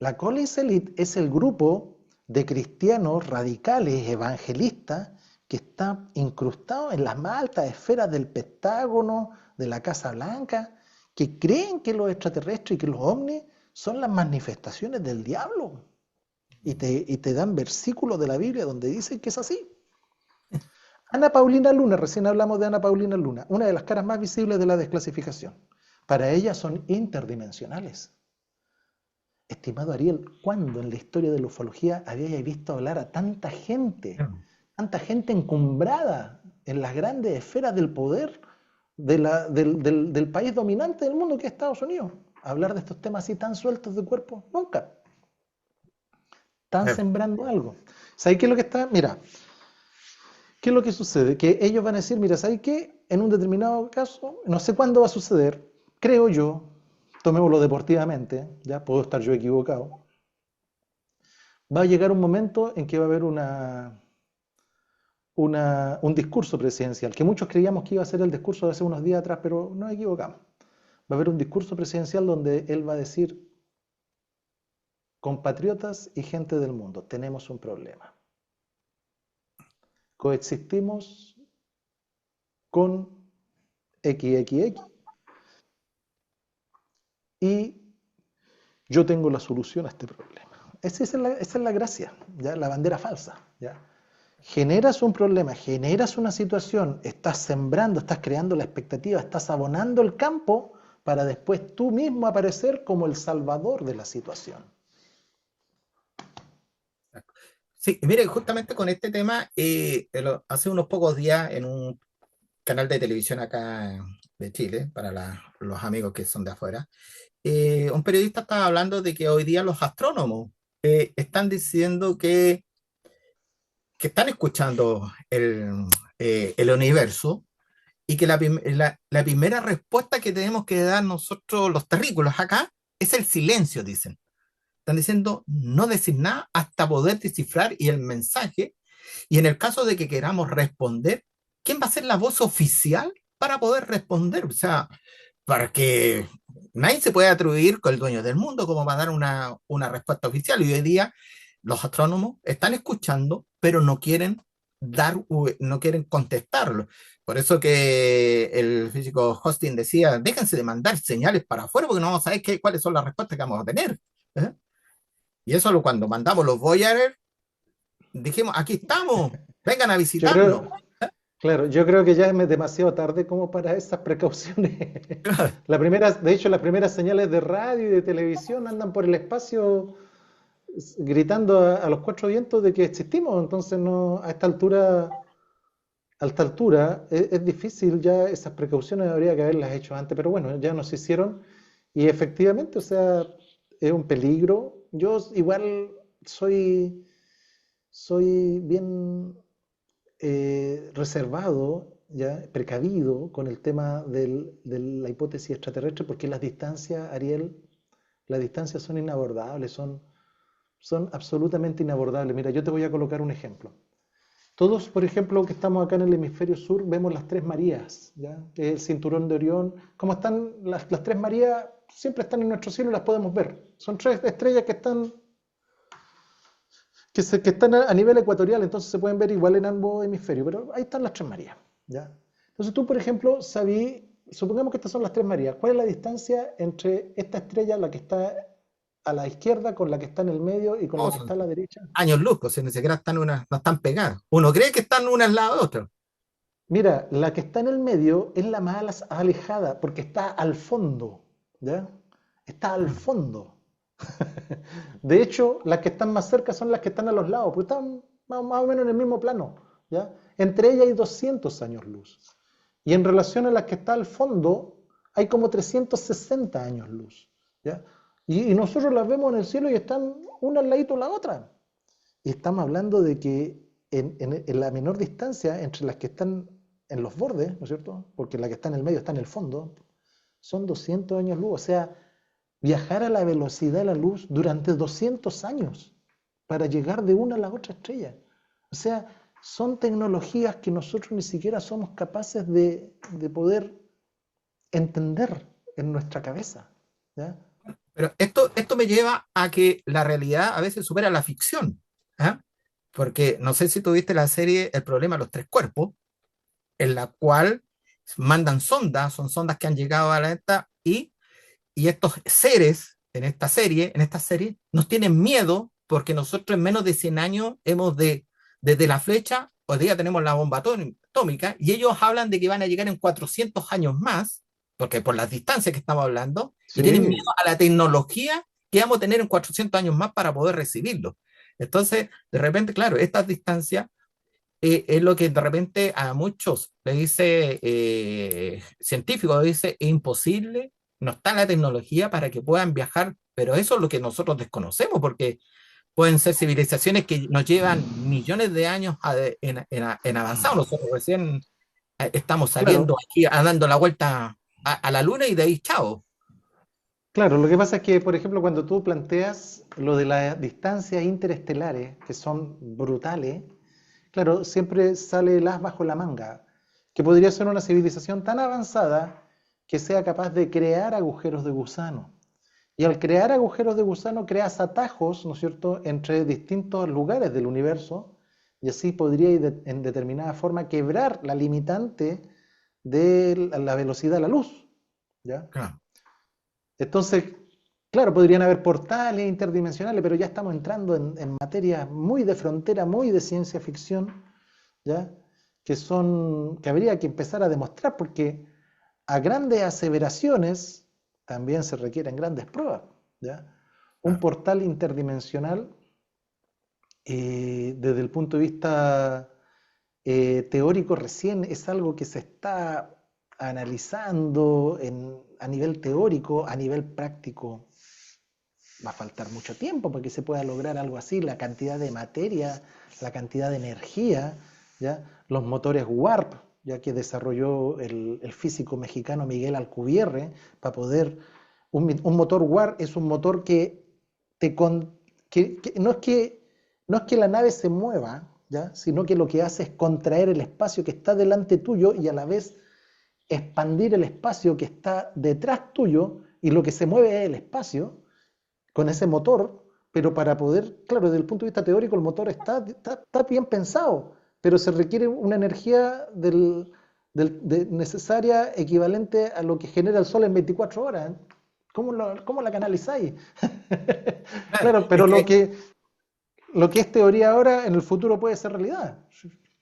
La Collins Elite es el grupo de cristianos radicales, evangelistas, que está incrustado en las más altas esferas del Pentágono, de la Casa Blanca, que creen que los extraterrestres y que los ovnis son las manifestaciones del diablo. Y te dan versículos de la Biblia donde dicen que es así. Ana Paulina Luna, recién hablamos de Ana Paulina Luna, una de las caras más visibles de la desclasificación. Para ella son interdimensionales. Estimado Ariel, ¿cuándo en la historia de la ufología habíais visto hablar a mm, tanta gente encumbrada en las grandes esferas del poder del país dominante del mundo que es Estados Unidos? Hablar de estos temas así tan sueltos de cuerpo, nunca. Están claro. sembrando algo. ¿Sabéis qué es lo que está? Mira, ¿qué es lo que sucede? Que ellos van a decir, mira, ¿sabes qué? En un determinado caso, no sé cuándo va a suceder, creo yo, tomémoslo deportivamente, ya puedo estar yo equivocado, va a llegar un momento en que va a haber un discurso presidencial, que muchos creíamos que iba a ser el discurso de hace unos días atrás, pero nos equivocamos. Va a haber un discurso presidencial donde él va a decir, compatriotas y gente del mundo, tenemos un problema. Coexistimos con XXX y yo tengo la solución a este problema. Esa es la gracia, ¿ya? La bandera falsa, ¿ya? Generas un problema, generas una situación, estás sembrando, estás creando la expectativa, estás abonando el campo para después tú mismo aparecer como el salvador de la situación. Sí, mire, justamente con este tema, hace unos pocos días en un canal de televisión acá de Chile, para los amigos que son de afuera, un periodista estaba hablando de que hoy día los astrónomos están diciendo que están escuchando el universo y que la primera respuesta que tenemos que dar nosotros los terrícolas acá es el silencio, dicen. Están diciendo no decir nada hasta poder descifrar y el mensaje. Y en el caso de que queramos responder, ¿quién va a ser la voz oficial para poder responder? O sea, para que nadie se puede atribuir con el dueño del mundo como va a dar una respuesta oficial. Y hoy día los astrónomos están escuchando, pero no quieren no quieren contestarlo. Por eso que el físico Hosting decía, déjense de mandar señales para afuera porque no vamos a saber cuáles son las respuestas que vamos a tener. ¿Eh? Y eso cuando mandamos los Voyager, dijimos, aquí estamos, vengan a Yo visitarnos. creo, claro, yo creo que ya es demasiado tarde como para esas precauciones. De hecho, las primeras señales de radio y de televisión andan por el espacio gritando a los cuatro vientos de que existimos. Entonces, no, a esta altura es difícil ya esas precauciones, habría que haberlas hecho antes, pero bueno, ya no se hicieron y efectivamente, o sea, es un peligro. Yo igual soy bien reservado, ya precavido con el tema de la hipótesis extraterrestre, porque las distancias, Ariel, las distancias son inabordables, son absolutamente inabordables. Mira, yo te voy a colocar un ejemplo. Todos, por ejemplo, que estamos acá en el hemisferio sur, vemos las Tres Marías, ¿ya? Que es el cinturón de Orión. ¿Cómo están las Tres Marías? Siempre están en nuestro cielo y las podemos ver. Son tres estrellas que están a nivel ecuatorial, entonces se pueden ver igual en ambos hemisferios, pero ahí están las Tres Marías, ¿ya? Entonces tú, por ejemplo, supongamos que estas son las Tres Marías, ¿cuál es la distancia entre esta estrella, la que está a la izquierda, con la que está en el medio y con Oh, la que está son a la derecha? años luz, pues, si ni siquiera no están pegadas. Uno cree que están unas al lado de otras. Mira, la que está en el medio es la más alejada, porque está al fondo, ¿ya? Está al Mm. fondo. De hecho, las que están más cerca son las que están a los lados, porque están más o menos en el mismo plano, ¿ya? Entre ellas hay 200 años luz. Y en relación a las que está al fondo, hay como 360 años luz, ¿ya? Y nosotros las vemos en el cielo y están una al ladito de la otra. Y estamos hablando de que en la menor distancia entre las que están en los bordes, ¿no es cierto? Porque la que está en el medio está en el fondo, son 200 años luz. O sea, viajar a la velocidad de la luz durante 200 años para llegar de una a la otra estrella. O sea, son tecnologías que nosotros ni siquiera somos capaces de poder entender en nuestra cabeza, ¿ya? Pero esto me lleva a que la realidad a veces supera la ficción. ¿Ah? Porque no sé si tuviste la serie El problema de los tres cuerpos, en la cual mandan sondas, son sondas que han llegado a la neta y estos seres en esta serie, nos tienen miedo porque nosotros en menos de 100 años desde la flecha, hoy día tenemos la bomba atómica y ellos hablan de que van a llegar en 400 años más, porque por las distancias que estamos hablando, y tienen miedo Sí, a la tecnología que vamos a tener en 400 años más para poder recibirlo. Entonces, de repente, claro, estas distancias es lo que de repente a muchos le dice científicos, dice es imposible, no está la tecnología para que puedan viajar, pero eso es lo que nosotros desconocemos, porque pueden ser civilizaciones que nos llevan millones de años en avanzado. Nosotros recién estamos claro. saliendo aquí dando la vuelta a la luna y de ahí chao. Claro, lo que pasa es que, por ejemplo, cuando tú planteas lo de las distancias interestelares, que son brutales, claro, siempre sale el as bajo la manga, que podría ser una civilización tan avanzada que sea capaz de crear agujeros de gusano. Y al crear agujeros de gusano creas atajos, ¿no es cierto?, entre distintos lugares del universo, y así podría en determinada forma quebrar la limitante de la velocidad de la luz, ¿ya? Claro. Entonces, Claro, podrían haber portales interdimensionales, pero ya estamos entrando en materias muy de frontera, muy de ciencia ficción, ¿ya? Que habría que empezar a demostrar, porque a grandes aseveraciones también se requieren grandes pruebas, ¿ya? Un Claro, portal interdimensional, desde el punto de vista teórico, recién es algo que se está analizando a nivel teórico, a nivel práctico va a faltar mucho tiempo para que se pueda lograr algo así, la cantidad de materia, la cantidad de energía, ¿ya? Los motores Warp, ya que desarrolló el físico mexicano Miguel Alcubierre, para poder, un motor Warp es un motor te con, no es que la nave se mueva, ¿ya? Sino que lo que hace es contraer el espacio que está delante tuyo y a la vez expandir el espacio que está detrás tuyo, y lo que se mueve es el espacio con ese motor, pero para poder, claro, desde el punto de vista teórico el motor está bien pensado, pero se requiere una energía necesaria equivalente a lo que genera el Sol en 24 horas. ¿Cómo la canalizáis? claro, Claro, es pero que, lo que es teoría ahora, en el futuro puede ser realidad.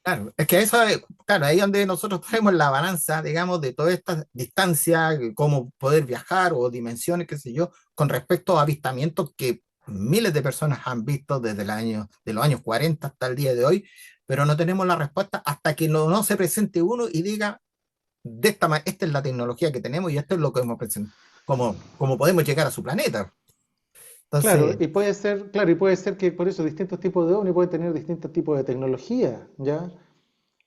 claro, es que eso es, claro, ahí es donde nosotros traemos la balanza, digamos, de toda esta distancia, cómo poder viajar o dimensiones, qué sé yo, con respecto a avistamientos que miles de personas han visto desde de los años 40 hasta el día de hoy, pero no tenemos la respuesta hasta que no se presente uno y diga, esta es la tecnología que tenemos y esto es lo que hemos presentado, cómo podemos llegar a su planeta. Claro, Entonces, y puede ser que por eso distintos tipos de ovni pueden tener distintos tipos de tecnología, ¿ya?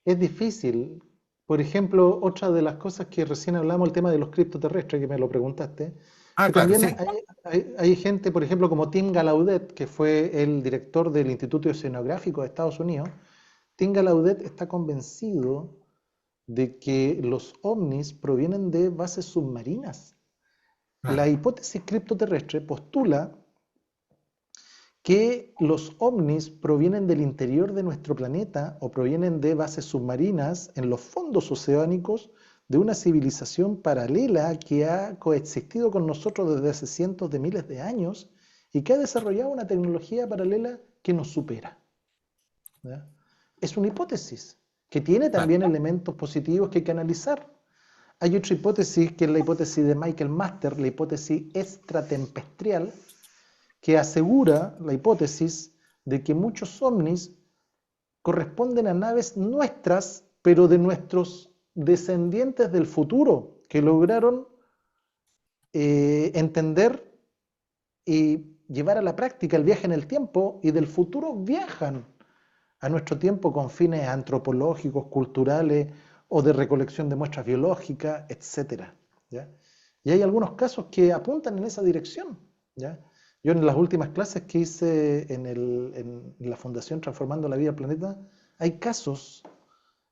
Es difícil. Por ejemplo, otra de las cosas que recién hablamos, el tema de los criptoterrestres, que me lo preguntaste, que claro, también sí. hay gente, por ejemplo, como Tim Gallaudet, que fue el director del Instituto Oceanográfico de Estados Unidos. Tim Gallaudet está convencido de que los ovnis provienen de bases submarinas. La Claro. hipótesis criptoterrestre postula que los ovnis provienen del interior de nuestro planeta o provienen de bases submarinas en los fondos oceánicos de una civilización paralela que ha coexistido con nosotros desde hace cientos de miles de años y que ha desarrollado una tecnología paralela que nos supera, ¿ya? Es una hipótesis que tiene Claro. también elementos positivos que hay que analizar. Hay otra hipótesis que es la hipótesis de Michael Master, la hipótesis extratempestrial, que asegura la hipótesis de que muchos ovnis corresponden a naves nuestras, pero de nuestros descendientes del futuro, que lograron entender y llevar a la práctica el viaje en el tiempo, y del futuro viajan a nuestro tiempo con fines antropológicos, culturales o de recolección de muestras biológicas, etcétera, ¿ya? Y hay algunos casos que apuntan en esa dirección, ¿ya? Yo en las últimas clases que hice en la Fundación Transformando la Vida al Planeta, hay casos,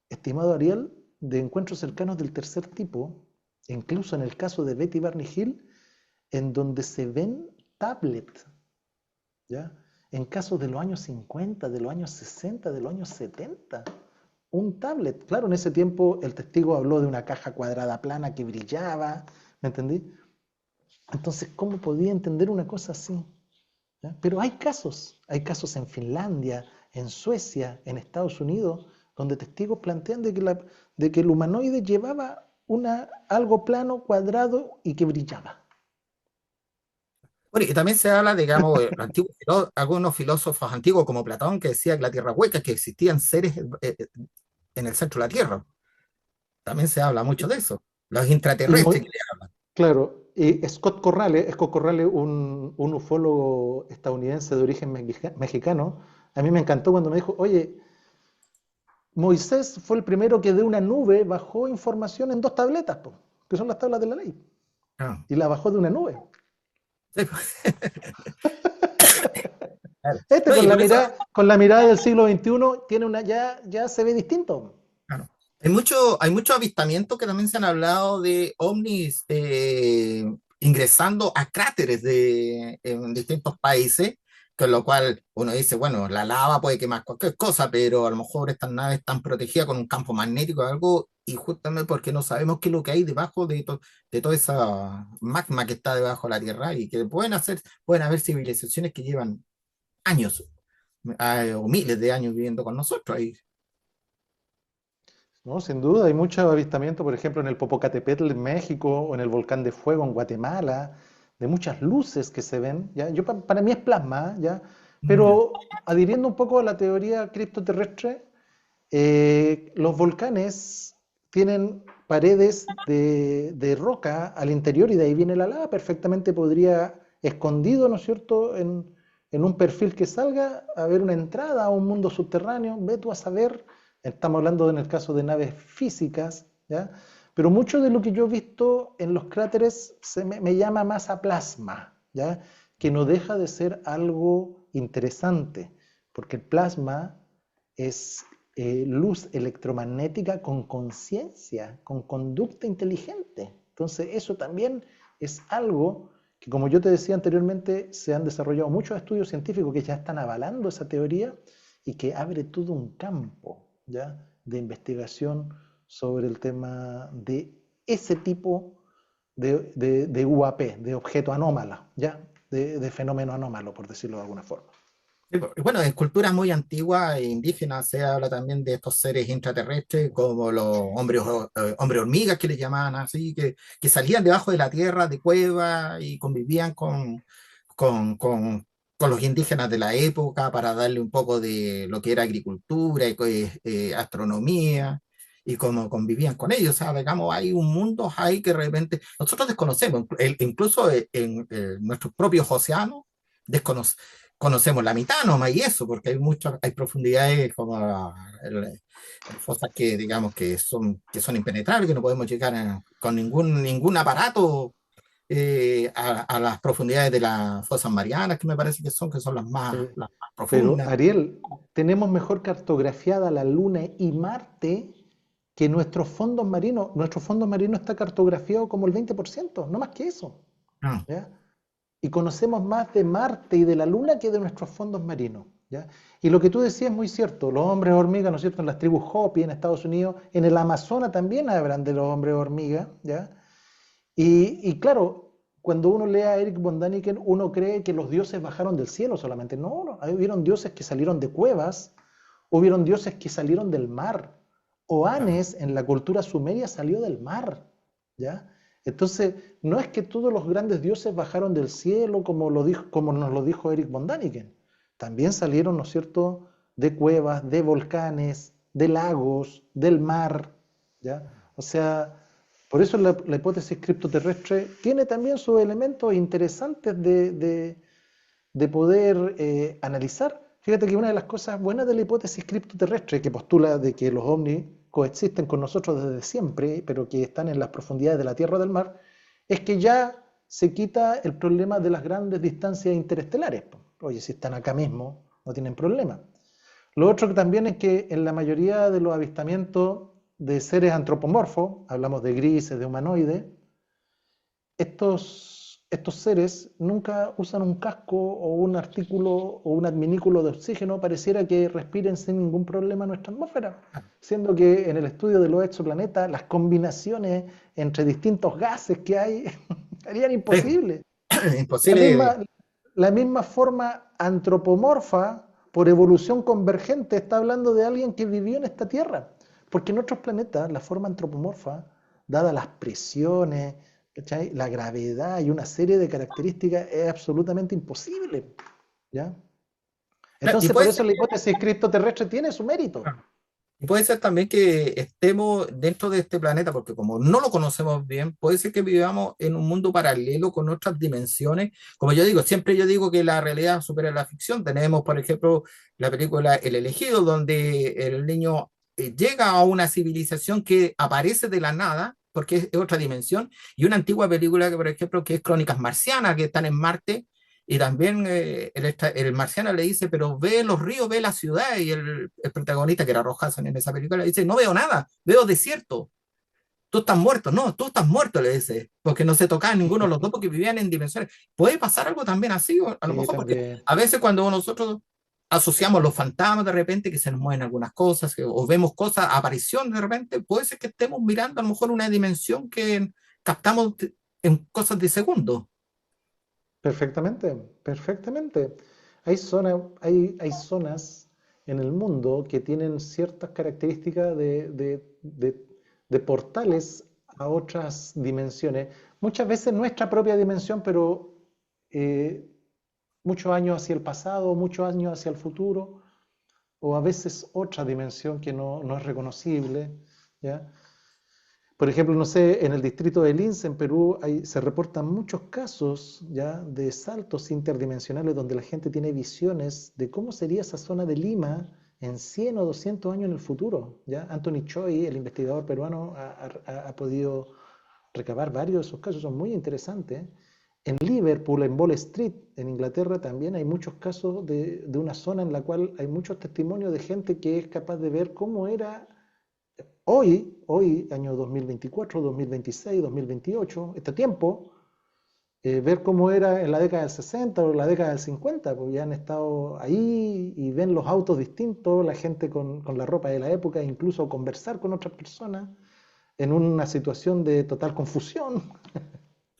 estimado Ariel, de encuentros cercanos del tercer tipo, incluso en el caso de Betty Barney Hill, en donde se ven tablets, ¿ya? En casos de los años 50, de los años 60, de los años 70. Un tablet. Claro, en ese tiempo el testigo habló de una caja cuadrada plana que brillaba, ¿me entendí? Entonces, ¿cómo podía entender una cosa así? ¿Ya? Pero hay casos en Finlandia, en Suecia, en Estados Unidos, donde testigos plantean de que el humanoide llevaba algo plano, cuadrado y que brillaba. Bueno, y también se habla, digamos, algunos filósofos antiguos como Platón, que decía que la Tierra hueca, que existían seres en el centro de la Tierra. También se habla mucho de eso. Los Y intraterrestres, muy, claro, y Scott Corrale, un ufólogo estadounidense de origen mexicano, a mí me encantó cuando me dijo, oye, Moisés fue el primero que de una nube bajó información en dos tabletas, po, que son las tablas de la ley, ah, y la bajó de una nube. sí, pues, claro. Este No, y por eso, con la mirada del siglo XXI tiene ya se ve distinto. claro, hay muchos avistamientos que también se han hablado de ovnis ingresando a cráteres en distintos países, con lo cual uno dice, bueno, la lava puede quemar cualquier cosa, pero a lo mejor estas naves están protegidas con un campo magnético o algo, y justamente porque no sabemos qué es lo que hay debajo de toda esa magma que está debajo de la Tierra y que pueden haber civilizaciones que llevan años o miles de años viviendo con nosotros ahí. No, sin duda, hay mucho avistamiento, por ejemplo, en el Popocatépetl en México o en el Volcán de Fuego en Guatemala, de muchas luces que se ven, ¿ya? Para mí es plasma, ¿ya? Ya. Pero adhiriendo un poco a la teoría criptoterrestre, los volcanes tienen paredes de roca al interior y de ahí viene la lava. Perfectamente podría, escondido, ¿no es cierto?, en un perfil que salga, haber una entrada a un mundo subterráneo. Ve tú a saber, estamos hablando en el caso de naves físicas, ¿ya? Pero mucho de lo que yo he visto en los cráteres me llama más a plasma, ¿ya? Que no deja de ser algo interesante, porque el plasma es luz electromagnética con conciencia, con conducta inteligente. Entonces, eso también es algo que, como yo te decía anteriormente, se han desarrollado muchos estudios científicos que ya están avalando esa teoría y que abre todo un campo, ¿ya?, de investigación sobre el tema de ese tipo de UAP, de objeto anómalo, ¿ya?, de fenómeno anómalo, por decirlo de alguna forma. Sí, bueno, en culturas muy antiguas e indígenas se habla también de estos seres intraterrestres como los hombres hormigas que les llamaban así, que salían debajo de la tierra, de cuevas y convivían con, con, con los indígenas de la época para darle un poco de lo que era agricultura y astronomía y cómo convivían con ellos. O sea, digamos, hay un mundo ahí que de repente nosotros desconocemos, incluso en nuestros propios océanos conocemos la mitad nomás y eso, porque hay profundidades como fosas que digamos que son impenetrables, que no podemos llegar con ningún aparato a las profundidades de las fosas marianas, que me parece que son Eh, las más pero profundas. Ariel, tenemos mejor cartografiada la Luna y Marte que nuestros fondos marinos. Nuestro fondo marino está cartografiado como el 20%, no más que eso, Ah, ¿ya? Y conocemos más de Marte y de la Luna que de nuestros fondos marinos, ¿ya? Y lo que tú decías es muy cierto, los hombres hormigas, ¿no es cierto?, en las tribus Hopi en Estados Unidos, en el Amazonas también hablan de los hombres hormigas, ¿ya? Y claro, cuando uno lee a Eric von Däniken, uno cree que los dioses bajaron del cielo solamente. No, no, hubieron dioses que salieron de cuevas, hubieron dioses que salieron del mar. claro. Oanes en la cultura sumeria salió del mar, ¿ya? Entonces, no es que todos los grandes dioses bajaron del cielo como nos lo dijo Eric von Däniken. También salieron, ¿no es cierto?, de cuevas, de volcanes, de lagos, del mar, ¿ya? O sea, por eso la hipótesis criptoterrestre tiene también sus elementos interesantes de poder analizar. Fíjate que una de las cosas buenas de la hipótesis criptoterrestre, que postula de que los ovnis coexisten con nosotros desde siempre, pero que están en las profundidades de la Tierra o del mar, es que ya se quita el problema de las grandes distancias interestelares. Oye, si están acá mismo, no tienen problema. Lo otro que también es que en la mayoría de los avistamientos de seres antropomorfos, hablamos de grises, de humanoides, estos seres nunca usan un casco o un artículo o un adminículo de oxígeno, pareciera que respiren sin ningún problema nuestra atmósfera, siendo que en el estudio de los exoplanetas las combinaciones entre distintos gases que hay harían Sí, imposible. La imposible. misma, la misma forma antropomorfa, por evolución convergente, está hablando de alguien que vivió en esta Tierra. Porque en otros planetas, la forma antropomorfa, dada las presiones, ¿cachai?, la gravedad y una serie de características, es absolutamente imposible, ¿ya? Claro, y Entonces, por puede eso ser. la hipótesis criptoterrestre tiene su mérito. Y puede ser también que estemos dentro de este planeta, porque como no lo conocemos bien, puede ser que vivamos en un mundo paralelo con otras dimensiones. Como yo digo, siempre yo digo que la realidad supera la ficción. Tenemos, por ejemplo, la película El Elegido, donde el niño llega a una civilización que aparece de la nada, porque es otra dimensión, y una antigua película que, por ejemplo, que es Crónicas Marcianas, que están en Marte, y también el marciano le dice, pero ve los ríos, ve la ciudad, y el protagonista, que era Rojason en esa película, dice, no veo nada, veo desierto. tú estás muerto, no, tú estás muerto, le dice, porque no se tocaban ninguno de los dos porque vivían en dimensiones. Puede pasar algo también así, o a lo Sí, mejor porque también. a veces cuando nosotros asociamos los fantasmas de repente, que se nos mueven algunas cosas, o vemos cosas, apariciones de repente, puede ser que estemos mirando a lo mejor una dimensión que captamos en cosas de segundos. Perfectamente, perfectamente. Hay zonas en el mundo que tienen ciertas características de portales a otras dimensiones. Muchas veces nuestra propia dimensión, pero eh, muchos años hacia el pasado, muchos años hacia el futuro, o a veces otra dimensión que no es reconocible, ¿ya? Por ejemplo, no sé, en el distrito de Lince, en Perú, se reportan muchos casos ya de saltos interdimensionales donde la gente tiene visiones de cómo sería esa zona de Lima en 100 o 200 años en el futuro. ¿Ya? Anthony Choi, el investigador peruano, ha podido recabar varios de esos casos, son muy interesantes. En Liverpool, en Wall Street, en Inglaterra, también hay muchos casos de una zona en la cual hay muchos testimonios de gente que es capaz de ver cómo era hoy, año 2024, 2026, 2028, este tiempo, ver cómo era en la década del 60 o la década del 50, porque ya han estado ahí y ven los autos distintos, la gente con la ropa de la época, incluso conversar con otras personas en una situación de total confusión.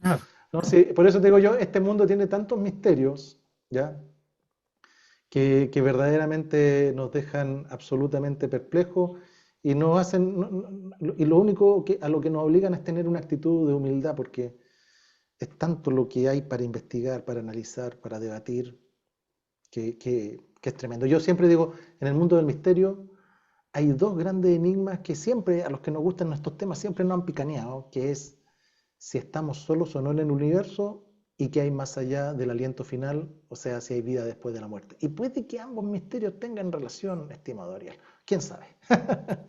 Claro. ¿No? Sí, por eso te digo yo, este mundo tiene tantos misterios, ¿ya? Que verdaderamente nos dejan absolutamente perplejos y nos hacen, y lo único a lo que nos obligan es tener una actitud de humildad, porque es tanto lo que hay para investigar, para analizar, para debatir, que es tremendo. Yo siempre digo, en el mundo del misterio hay dos grandes enigmas que siempre, a los que nos gustan estos temas, siempre nos han picaneado, que es si estamos solos o no en el universo y qué hay más allá del aliento final, o sea, si hay vida después de la muerte. Y puede que ambos misterios tengan relación, estimado Ariel. ¿Quién sabe?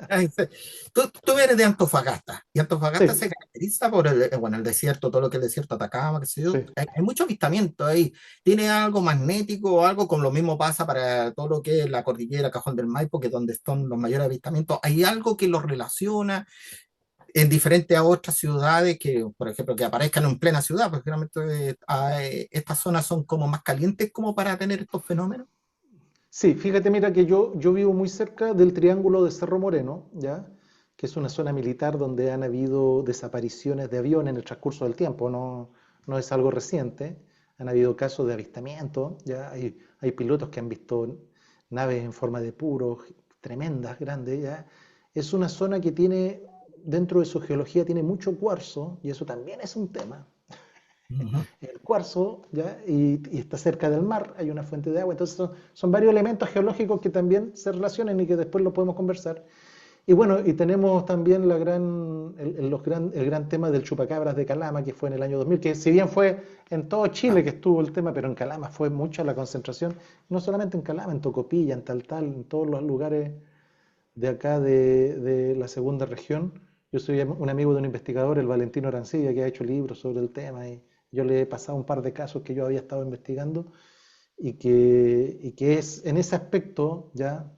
Ay, sí. Tú eres de Antofagasta, y Antofagasta se Sí, caracteriza por bueno, el desierto, todo lo que es el desierto de Atacama, qué sé yo. sí. Hay mucho avistamiento ahí. Tiene algo magnético o algo, como lo mismo pasa para todo lo que es la cordillera Cajón del Maipo, que es donde están los mayores avistamientos. Hay algo que los relaciona en diferente a otras ciudades que, por ejemplo, que aparezcan en plena ciudad, porque generalmente estas zonas son como más calientes como para tener estos fenómenos. Sí, fíjate, mira que yo vivo muy cerca del Triángulo de Cerro Moreno, ¿ya? Que es una zona militar donde han habido desapariciones de aviones en el transcurso del tiempo, no es algo reciente. Han habido casos de avistamiento, ¿ya? Hay pilotos que han visto naves en forma de puro, tremendas, grandes, ¿ya? Es una zona que tiene, dentro de su geología, tiene mucho cuarzo, y eso también es un tema, Ujú. el cuarzo, ¿ya? Y está cerca del mar, hay una fuente de agua, entonces son varios elementos geológicos que también se relacionan y que después lo podemos conversar. Y bueno, y tenemos también el gran tema del chupacabras de Calama, que fue en el año 2000, que si bien fue en todo Chile que estuvo el tema, pero en Calama fue mucha la concentración, no solamente en Calama, en Tocopilla, en Taltal, en todos los lugares de acá de la segunda región. Yo soy un amigo de un investigador, el Valentino Arancibia, que ha hecho libros sobre el tema y yo le he pasado un par de casos que yo había estado investigando y que es en ese aspecto ya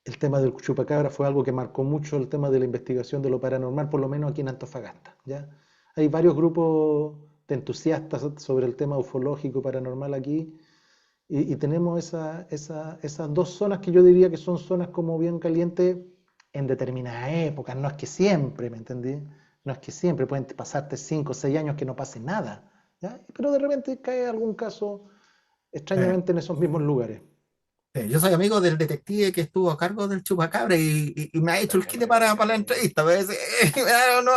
el tema del chupacabra fue algo que marcó mucho el tema de la investigación de lo paranormal, por lo menos aquí en Antofagasta. ¿Ya? Hay varios grupos de entusiastas sobre el tema ufológico paranormal aquí y tenemos esas dos zonas que yo diría que son zonas como bien calientes en determinadas épocas, no es que siempre, ¿me entendí? No es que siempre, pueden pasarte 5 o 6 años que no pase nada, ¿ya? Pero de repente cae algún caso Eh, extrañamente en esos mismos lugares. yo soy amigo del detective que estuvo a cargo del chupacabra y me ha hecho el kit para la entrevista. Me dice, no,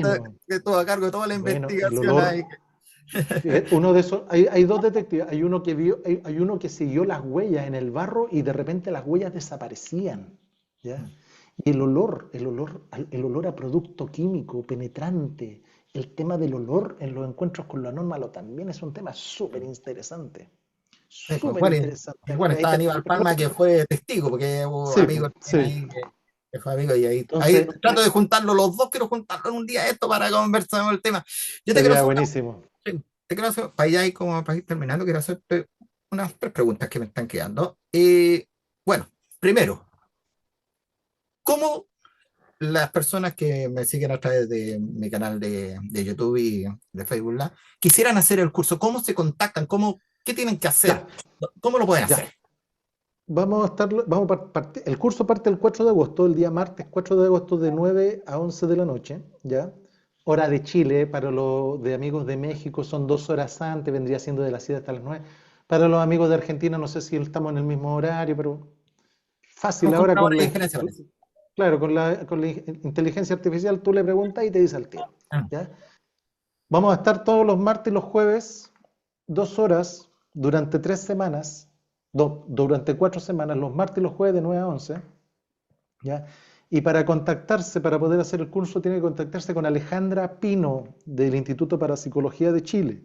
Bueno, que estuvo a cargo de toda la bueno, el investigación ahí. olor. Fíjate, uno de esos, hay dos detectives, hay uno que siguió las huellas en el barro y de repente las huellas desaparecían, ¿ya? Y el olor a producto químico penetrante, el tema del olor en los encuentros con lo anómalo también es un tema súper interesante, Pues súper bueno, interesante. y bueno, Ahí está Aníbal Palma que fue testigo, porque hubo Sí, amigos también sí. ahí que fue amigo, y ahí Entonces, trato de juntarlo los dos, quiero juntarlo en un día esto para conversar el tema. Yo te quiero sería hacer buenísimo. te quiero hacer, para allá y como para ir terminando, quiero hacerte unas tres preguntas que me están quedando. Bueno, primero, ¿cómo las personas que me siguen a través de mi canal de YouTube y de Facebook Live, quisieran hacer el curso, ¿cómo se contactan? ¿Qué tienen que hacer? Ya, ¿Cómo lo pueden hacer? ya. El curso parte el 4 de agosto, el día martes 4 de agosto de 9 a 11 de la noche, ¿ya? Hora de Chile, para los de amigos de México son 2 horas antes, vendría siendo de las 7 hasta las 9. Para los amigos de Argentina, no sé si estamos en el mismo horario, pero fácil, Estamos con ahora una hora de diferencia, parece. claro, con la inteligencia artificial tú le preguntas y te dice al tiro, Ah, ¿ya? Vamos a estar todos los martes y los jueves, 2 horas, durante 3 semanas, durante 4 semanas, los martes y los jueves de 9 a 11, ¿ya? Y para contactarse, para poder hacer el curso, tiene que contactarse con Alejandra Pino, del Instituto Parapsicología de Chile.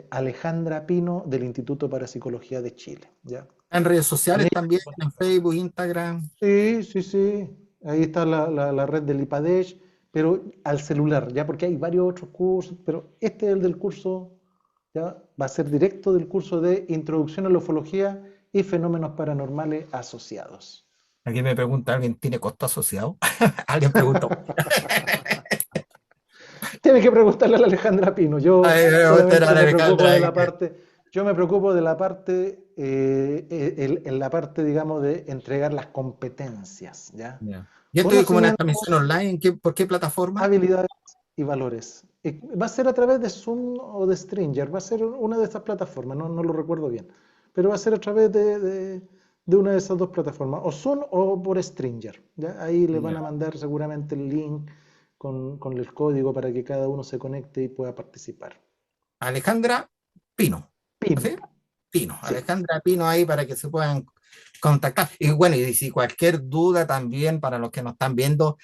Alejandra Pino, del Instituto Parapsicología de Chile, ¿ya? en redes Con sociales ella, también, en Facebook, Instagram. sí, sí, sí. Ahí está la red del IPADESH, pero al celular, ¿ya? Porque hay varios otros cursos, pero este es el del curso, ¿ya? Va a ser directo del curso de Introducción a la Ufología y Fenómenos Paranormales Asociados. Aquí me pregunta, ¿alguien tiene costo asociado? Alguien preguntó. Tienes que preguntarle a la Alejandra Pino. Yo Ay, me gusta la solamente me preocupo Alejandra de ahí. la parte, yo me preocupo de la parte, en la parte, digamos, de entregar las competencias, ¿ya? Ya. ¿Y esto es como una transmisión Conocimientos, online? ¿Por qué plataforma? habilidades y valores. Va a ser a través de Zoom o de Stringer, va a ser una de estas plataformas, no lo recuerdo bien, pero va a ser a través de una de esas dos plataformas, o Zoom o por Stringer, ¿ya? Ahí le van a Ya. mandar seguramente el link con el código para que cada uno se conecte y pueda participar. Alejandra Pino. Pino, ¿Sí? Pino. sí. Alejandra Pino ahí para que se puedan contactar. Y bueno, y si cualquier duda también para los que nos están viendo,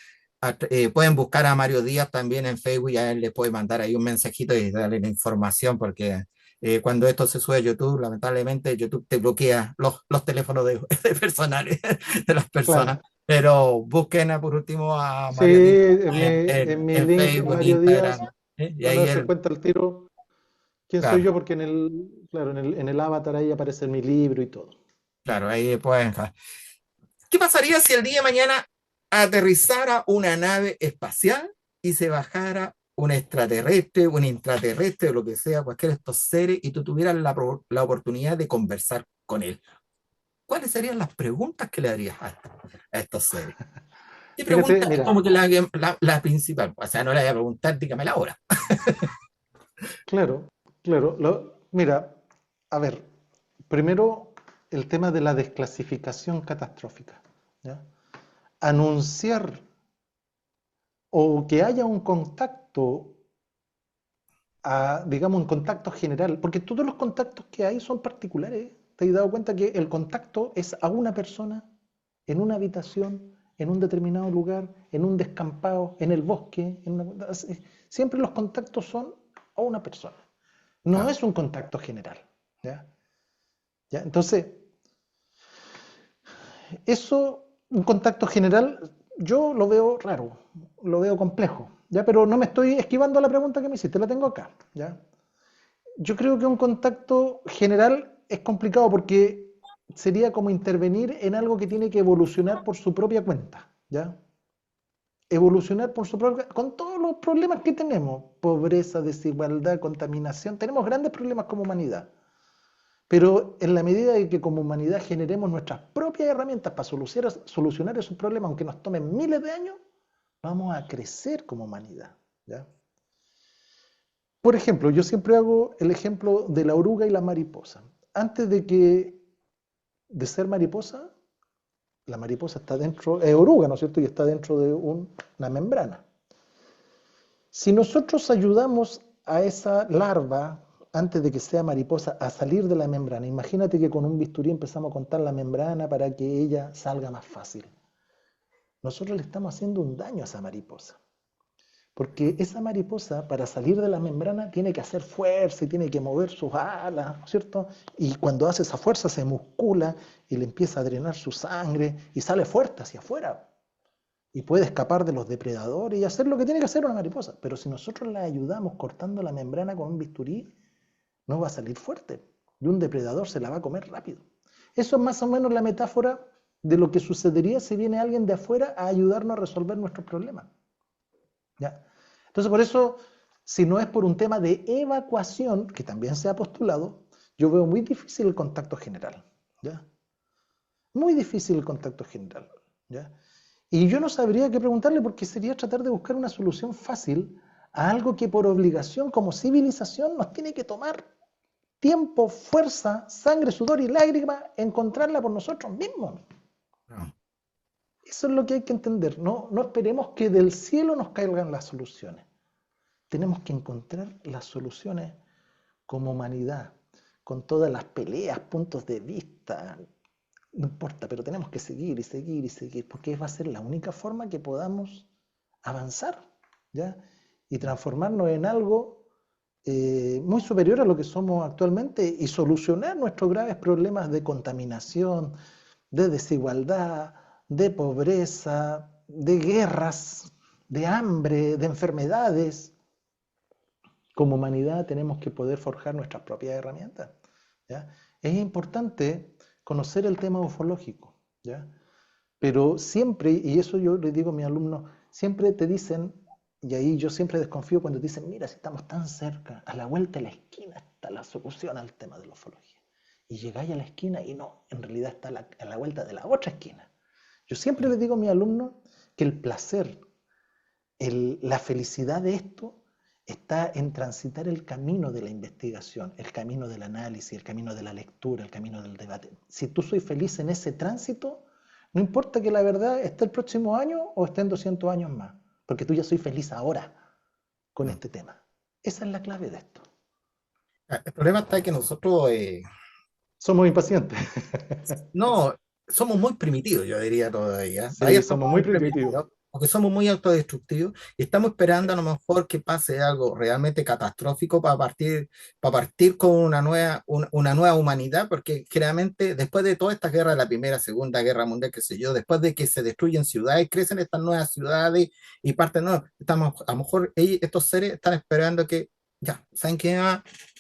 pueden buscar a Mario Díaz también en Facebook y a él le puede mandar ahí un mensajito y darle la información porque cuando esto se sube a YouTube, lamentablemente YouTube te bloquea los teléfonos de personales de las personas. Claro. Pero busquen por último a Sí, Mario Díaz en mi en link, Facebook, Mario Díaz, Instagram, ¿eh? Y van a ahí darse él, cuenta al tiro quién soy claro, yo, porque claro, en el avatar ahí aparece mi libro y todo. claro, ahí pueden. ¿Qué pasaría si el día de mañana aterrizara una nave espacial y se bajara un extraterrestre, un intraterrestre, o lo que sea, cualquiera de estos seres, y tú tuvieras la oportunidad de conversar con él? ¿Cuáles serían las preguntas que le harías a estos seres? ¿Qué Fíjate, pregunta es mira, como que la principal? O sea, no le voy a preguntar, dígame la hora. claro, claro, mira, a ver, primero el tema de la desclasificación catastrófica, ¿ya? Anunciar o que haya un contacto, digamos, un contacto general, porque todos los contactos que hay son particulares. ¿Te has dado cuenta que el contacto es a una persona, en una habitación, en un determinado lugar, en un descampado, en el bosque? Siempre los contactos son a una persona. No Claro. es un contacto general, ¿ya? ¿Ya? Entonces, eso, un contacto general, yo lo veo raro, lo veo complejo, ¿ya? Pero no me estoy esquivando a la pregunta que me hiciste, la tengo acá, ¿ya? Yo creo que un contacto general es complicado porque sería como intervenir en algo que tiene que evolucionar por su propia cuenta, ¿ya? Evolucionar por su propia, con todos los problemas que tenemos, pobreza, desigualdad, contaminación, tenemos grandes problemas como humanidad. Pero en la medida de que como humanidad generemos nuestras propias herramientas para solucionar esos problemas, aunque nos tomen miles de años, vamos a crecer como humanidad, ¿ya? Por ejemplo, yo siempre hago el ejemplo de la oruga y la mariposa. Antes de ser mariposa, la mariposa está dentro, es oruga, ¿no es cierto? Y está dentro de una membrana. Si nosotros ayudamos a esa larva, antes de que sea mariposa, a salir de la membrana, imagínate que con un bisturí empezamos a contar la membrana para que ella salga más fácil. Nosotros le estamos haciendo un daño a esa mariposa. Porque esa mariposa, para salir de la membrana, tiene que hacer fuerza y tiene que mover sus alas, ¿no es cierto? Y cuando hace esa fuerza se muscula y le empieza a drenar su sangre y sale fuerte hacia afuera. Y puede escapar de los depredadores y hacer lo que tiene que hacer una mariposa. Pero si nosotros la ayudamos cortando la membrana con un bisturí, no va a salir fuerte. Y un depredador se la va a comer rápido. Eso es más o menos la metáfora de lo que sucedería si viene alguien de afuera a ayudarnos a resolver nuestros problemas. ¿Ya? Entonces, por eso, si no es por un tema de evacuación, que también se ha postulado, yo veo muy difícil el contacto general. ¿Ya? Muy difícil el contacto general. ¿Ya? Y yo no sabría qué preguntarle porque sería tratar de buscar una solución fácil a algo que por obligación como civilización nos tiene que tomar tiempo, fuerza, sangre, sudor y lágrima encontrarla por nosotros mismos. No. Eso es lo que hay que entender. No, no esperemos que del cielo nos caigan las soluciones. Tenemos que encontrar las soluciones como humanidad, con todas las peleas, puntos de vista, no importa, pero tenemos que seguir y seguir y seguir, porque va a ser la única forma que podamos avanzar, ¿ya? Y transformarnos en algo muy superior a lo que somos actualmente y solucionar nuestros graves problemas de contaminación, de desigualdad, de pobreza, de guerras, de hambre, de enfermedades. Como humanidad tenemos que poder forjar nuestras propias herramientas. ¿Ya? Es importante conocer el tema ufológico, ¿ya? Pero siempre, y eso yo le digo a mis alumnos, siempre te dicen, y ahí yo siempre desconfío cuando te dicen, mira, si estamos tan cerca, a la vuelta de la esquina está la solución al tema de la ufología. Y llegáis a la esquina y no, en realidad está a la vuelta de la otra esquina. Yo siempre les digo a mis alumnos que el placer, la felicidad de esto está en transitar el camino de la investigación, el camino del análisis, el camino de la lectura, el camino del debate. Si tú soy feliz en ese tránsito, no importa que la verdad esté el próximo año o esté en 200 años más, porque tú ya soy feliz ahora con No. este tema. Esa es la clave de esto. El problema está que nosotros Somos impacientes. no somos muy primitivos, yo diría todavía. Hay Sí, hartos somos muy muy primitivos. primitivos, porque somos muy autodestructivos y estamos esperando a lo mejor que pase algo realmente catastrófico para partir con una nueva humanidad, porque generalmente después de toda esta guerra, la Primera, Segunda Guerra Mundial, qué sé yo, después de que se destruyen ciudades, crecen estas nuevas ciudades y parten nuevas. Estamos, a lo mejor estos seres están esperando que, ya, ¿saben qué?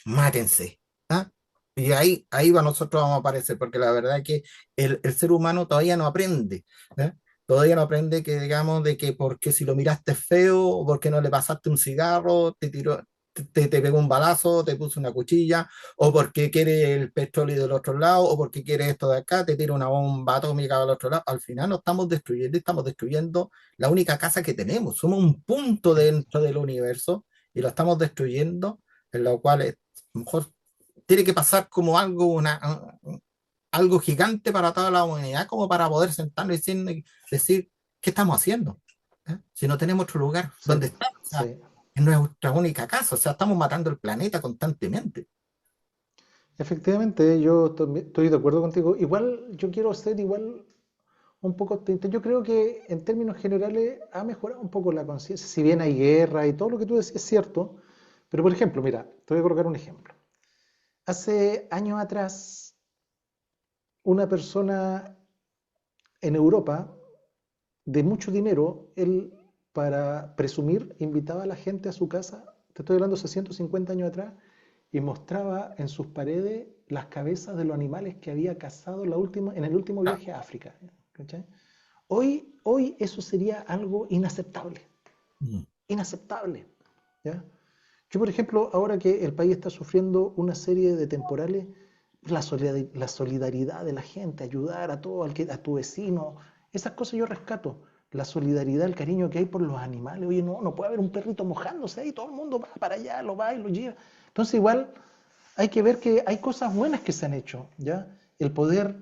Mátense. ¿Ah? Y ahí nosotros vamos a aparecer, porque la verdad es que el ser humano todavía no aprende, ¿eh? Todavía no aprende que, digamos, de que porque si lo miraste feo, o porque no le pasaste un cigarro, te tiró, te pegó un balazo, te puso una cuchilla, o porque quiere el petróleo del otro lado, o porque quiere esto de acá, te tira una bomba atómica del otro lado. Al final nos estamos destruyendo la única casa que tenemos. Somos un punto dentro del universo y lo estamos destruyendo, en lo cual a lo mejor tiene que pasar como algo gigante para toda la humanidad, como para poder sentarnos y decir ¿qué estamos haciendo? Si no tenemos otro lugar Sí, donde estar, o sea, sí. es nuestra única casa, o sea, estamos matando el planeta constantemente. Efectivamente, yo estoy de acuerdo contigo. Igual, yo quiero ser igual un poco optimista. Yo creo que en términos generales ha mejorado un poco la conciencia. Si bien hay guerra y todo lo que tú decís es cierto, pero por ejemplo, mira, te voy a colocar un ejemplo. Hace años atrás, una persona en Europa de mucho dinero, él para presumir invitaba a la gente a su casa, te estoy hablando hace 150 años atrás, y mostraba en sus paredes las cabezas de los animales que había cazado en el último Ah, viaje a África. ¿Cachai? Hoy eso sería algo inaceptable, mm, inaceptable. ¿Ya? Yo, por ejemplo, ahora que el país está sufriendo una serie de temporales, la solidaridad de la gente, ayudar a todo, a tu vecino, esas cosas yo rescato. La solidaridad, el cariño que hay por los animales. Oye, no puede haber un perrito mojándose ahí, todo el mundo va para allá, lo va y lo lleva. Entonces, igual hay que ver que hay cosas buenas que se han hecho, ¿ya? El poder,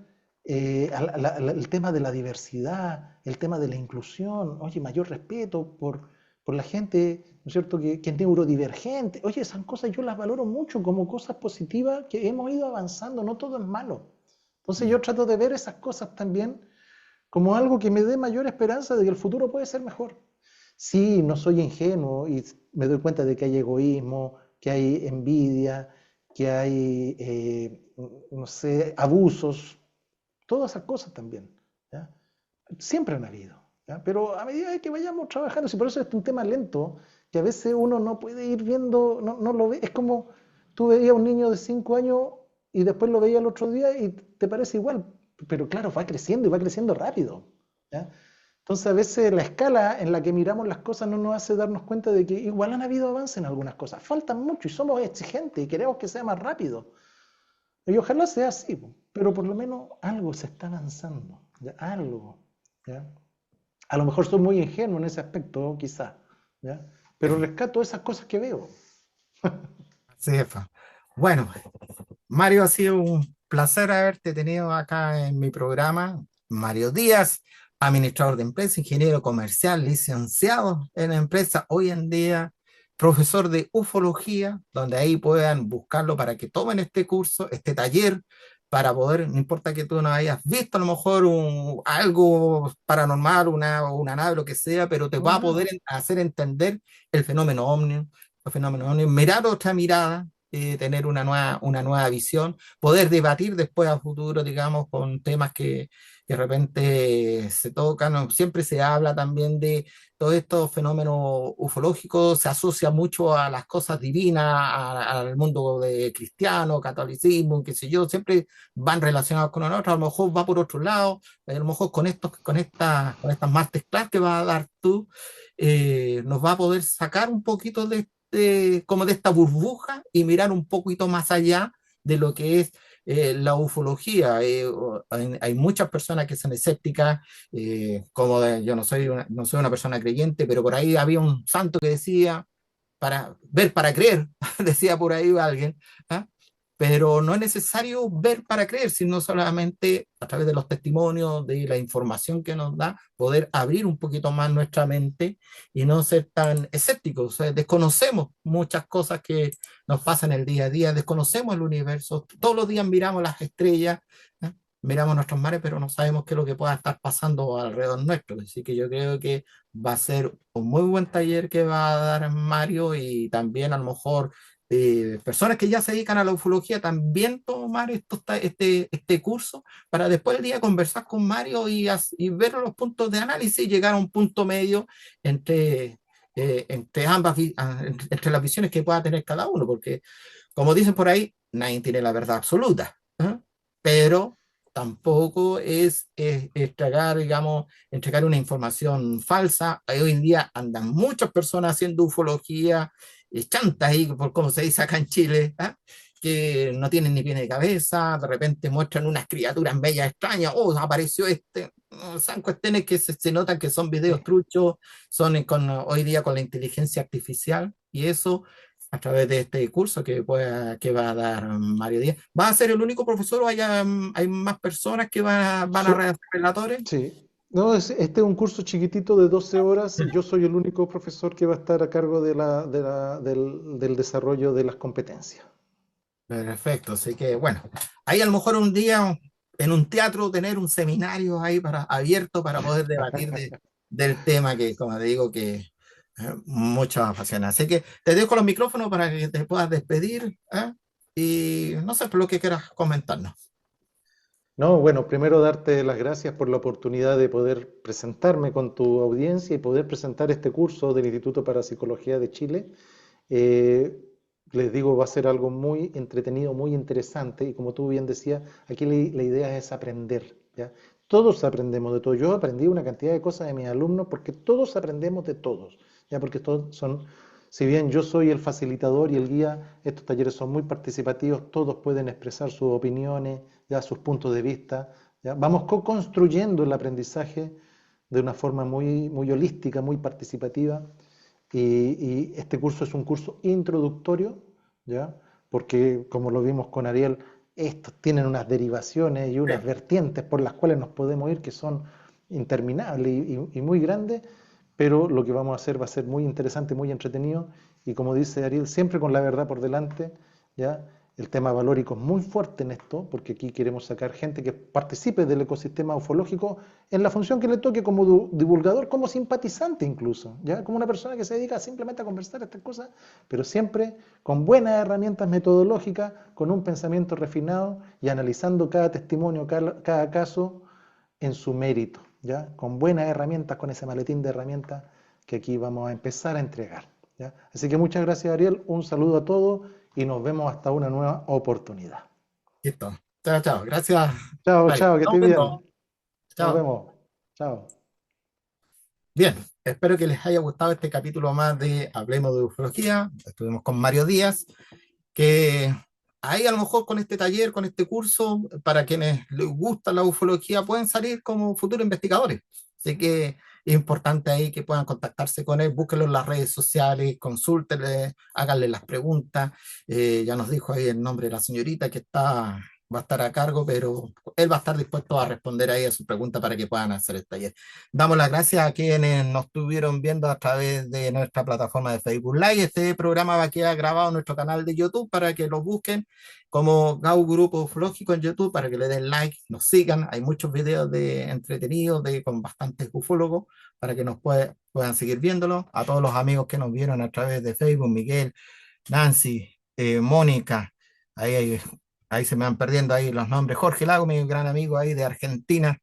el tema de la diversidad, el tema de la inclusión, oye, mayor respeto por la gente, ¿no es cierto?, que es neurodivergente. Oye, esas cosas yo las valoro mucho como cosas positivas que hemos ido avanzando, no todo es malo. Entonces mm, yo trato de ver esas cosas también como algo que me dé mayor esperanza de que el futuro puede ser mejor. Sí, no soy ingenuo y me doy cuenta de que hay egoísmo, que hay envidia, que hay, no sé, abusos, todas esas cosas también. ¿Ya? Siempre han habido. ¿Ya? Pero a medida que vayamos trabajando, si por eso es un tema lento, que a veces uno no puede ir viendo, no lo ve, es como tú veías a un niño de 5 años y después lo veías el otro día y te parece igual. pero claro, va creciendo y va creciendo rápido. ¿Ya? Entonces a veces la escala en la que miramos las cosas no nos hace darnos cuenta de que igual han habido avances en algunas cosas, faltan mucho y somos exigentes y queremos que sea más rápido. Y ojalá sea así, po, pero por lo menos algo se está avanzando, ¿ya? Algo. ¿Ya? A lo mejor soy muy ingenuo en ese aspecto, quizá, ¿ya? Pero Sí, rescato esas cosas que veo. así es, pa. Bueno, Mario, ha sido un placer haberte tenido acá en mi programa. Mario Díaz, administrador de empresa, ingeniero comercial, licenciado en empresa, hoy en día profesor de ufología, donde ahí puedan buscarlo para que tomen este curso, este taller, para poder, no importa que tú no hayas visto a lo mejor algo paranormal, una nave, lo que sea, pero te va a poder Nada. hacer entender el fenómeno ovni, mirar otra mirada, tener una nueva visión, poder debatir después a futuro, digamos, con temas que de repente se tocan, ¿no? Siempre se habla también de todos estos fenómenos ufológicos, se asocia mucho a las cosas divinas, al mundo de cristiano, catolicismo, qué sé yo, siempre van relacionados con nosotros, a lo mejor va por otro lado, a lo mejor con estas masterclass que vas a dar tú, nos va a poder sacar un poquito como de esta burbuja y mirar un poquito más allá de lo que es la ufología. Hay muchas personas que son escépticas, yo no soy una persona creyente, pero por ahí había un santo que decía, para ver para creer, decía por ahí alguien, ¿ah? Pero no es necesario ver para creer, sino solamente a través de los testimonios, de la información que nos da, poder abrir un poquito más nuestra mente y no ser tan escépticos. O sea, desconocemos muchas cosas que nos pasan el día a día, desconocemos el universo, todos los días miramos las estrellas, ¿ah? Miramos nuestros mares, pero no sabemos qué es lo que pueda estar pasando alrededor nuestro. Así que yo creo que va a ser un muy buen taller que va a dar Mario, y también a lo mejor personas que ya se dedican a la ufología también tomar este curso para después del día conversar con Mario y ver los puntos de análisis y llegar a un punto medio entre, entre entre las visiones que pueda tener cada uno, porque como dicen por ahí, nadie tiene la verdad absoluta, ¿eh? Pero tampoco es entregar, digamos, entregar una información falsa. Hoy en día andan muchas personas haciendo ufología, chantas ahí, por como se dice acá en Chile, ¿ah? Que no tienen ni pie ni cabeza, de repente muestran unas criaturas bellas extrañas, oh, apareció este, son cuestiones que se notan que son videos Sí. truchos, hoy día con la inteligencia artificial, y eso a través de este curso que va a dar Mario Díaz. ¿Va a ser el único profesor o hay más personas que van a So- hacer relatores? sí. No, este es un curso chiquitito de 12 horas. Yo soy el único profesor que va a estar a cargo del desarrollo de las competencias. Perfecto, así que bueno, ahí a lo mejor un día en un teatro tener un seminario ahí abierto para poder debatir del tema que, como te digo, que mucho me apasiona. Así que te dejo los micrófonos para que te puedas despedir, ¿eh? Y no sé, por lo que quieras comentarnos. No, bueno, primero darte las gracias por la oportunidad de poder presentarme con tu audiencia y poder presentar este curso del Instituto para Psicología de Chile. Eh, Les digo, va a ser algo muy entretenido, muy interesante y como tú bien decías, aquí la idea es aprender, ¿ya? Todos aprendemos de todo. Yo aprendí una cantidad de cosas de mis alumnos porque todos aprendemos de todos, ¿ya? Porque todos son, si bien yo soy el facilitador y el guía, estos talleres son muy participativos, todos pueden expresar sus opiniones, ya sus puntos de vista, ¿ya? Vamos co-construyendo el aprendizaje de una forma muy, muy holística, muy participativa. Y este curso es un curso introductorio, ¿ya? Porque como lo vimos con Ariel, estos tienen unas derivaciones y unas vertientes por las cuales nos podemos ir que son interminables y muy grandes, pero lo que vamos a hacer va a ser muy interesante, muy entretenido y como dice Ariel, siempre con la verdad por delante, ¿ya? El tema valórico es muy fuerte en esto, porque aquí queremos sacar gente que participe del ecosistema ufológico en la función que le toque como divulgador, como simpatizante incluso, ¿ya? Como una persona que se dedica simplemente a conversar estas cosas, pero siempre con buenas herramientas metodológicas, con un pensamiento refinado y analizando cada testimonio, cada caso en su mérito, ¿ya? Con buenas herramientas, con ese maletín de herramientas que aquí vamos a empezar a entregar, ¿ya? Así que muchas gracias, Ariel, un saludo a todos y nos vemos hasta una nueva oportunidad. Listo. Chao, chao. Gracias, Chao, Flavio. chao, que Nos estés bien. vemos. Nos Chao. vemos. Chao. Bien, espero que les haya gustado este capítulo más de Hablemos de Ufología. Estuvimos con Mario Díaz, que ahí a lo mejor con este taller, con este curso, para quienes les gusta la ufología, pueden salir como futuros investigadores. Así que es importante ahí que puedan contactarse con él, búsquenlo en las redes sociales, consúltenle, háganle las preguntas. Ya nos dijo ahí el nombre de la señorita que va a estar a cargo, pero él va a estar dispuesto a responder ahí a su pregunta para que puedan hacer el taller. Damos las gracias a quienes nos estuvieron viendo a través de nuestra plataforma de Facebook Live. Este programa va a quedar grabado en nuestro canal de YouTube para que lo busquen como Gau Grupo Ufológico en YouTube, para que le den like, nos sigan. Hay muchos videos de entretenidos con bastantes ufólogos para que puedan seguir viéndolo. A todos los amigos que nos vieron a través de Facebook, Miguel, Nancy, Mónica, ahí, ahí, ahí se me van perdiendo ahí los nombres. Jorge Lago, mi gran amigo ahí de Argentina,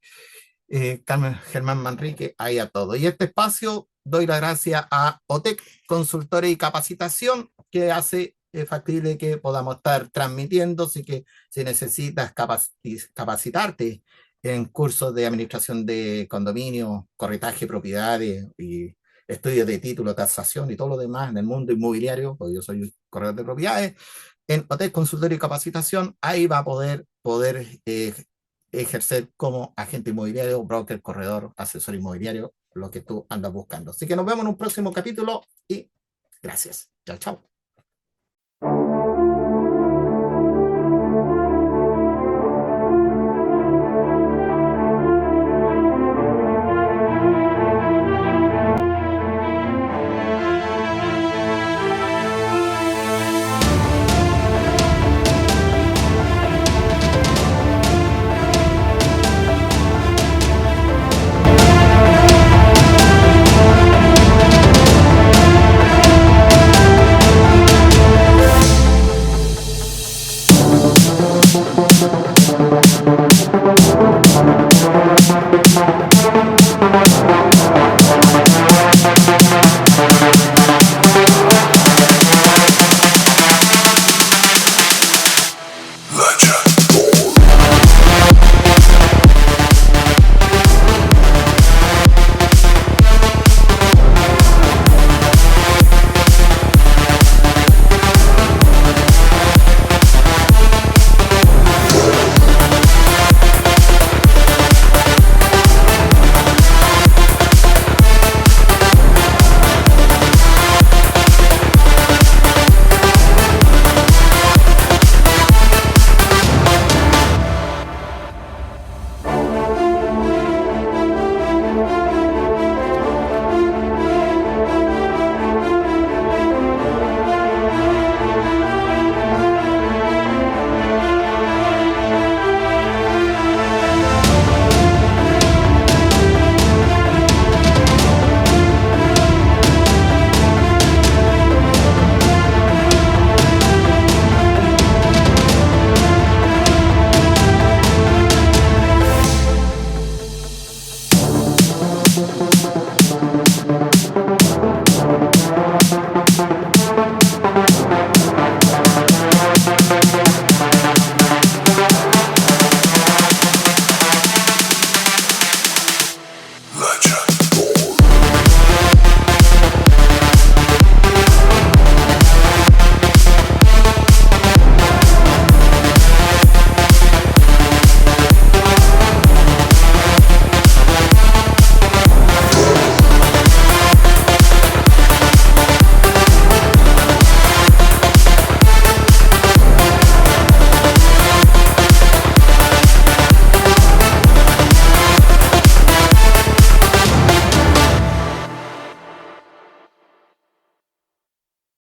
Carmen Germán Manrique, ahí a todo. Y este espacio doy la gracia a OTEC, consultores y capacitación, que hace factible que podamos estar transmitiendo, así que si necesitas capacitarte en cursos de administración de condominio, corretaje de propiedades y estudios de título, tasación y todo lo demás en el mundo inmobiliario, porque yo soy corredor de propiedades, en Hotel Consultorio y Capacitación, ahí va a poder ejercer como agente inmobiliario, broker, corredor, asesor inmobiliario, lo que tú andas buscando. Así que nos vemos en un próximo capítulo y gracias. Chao, chao.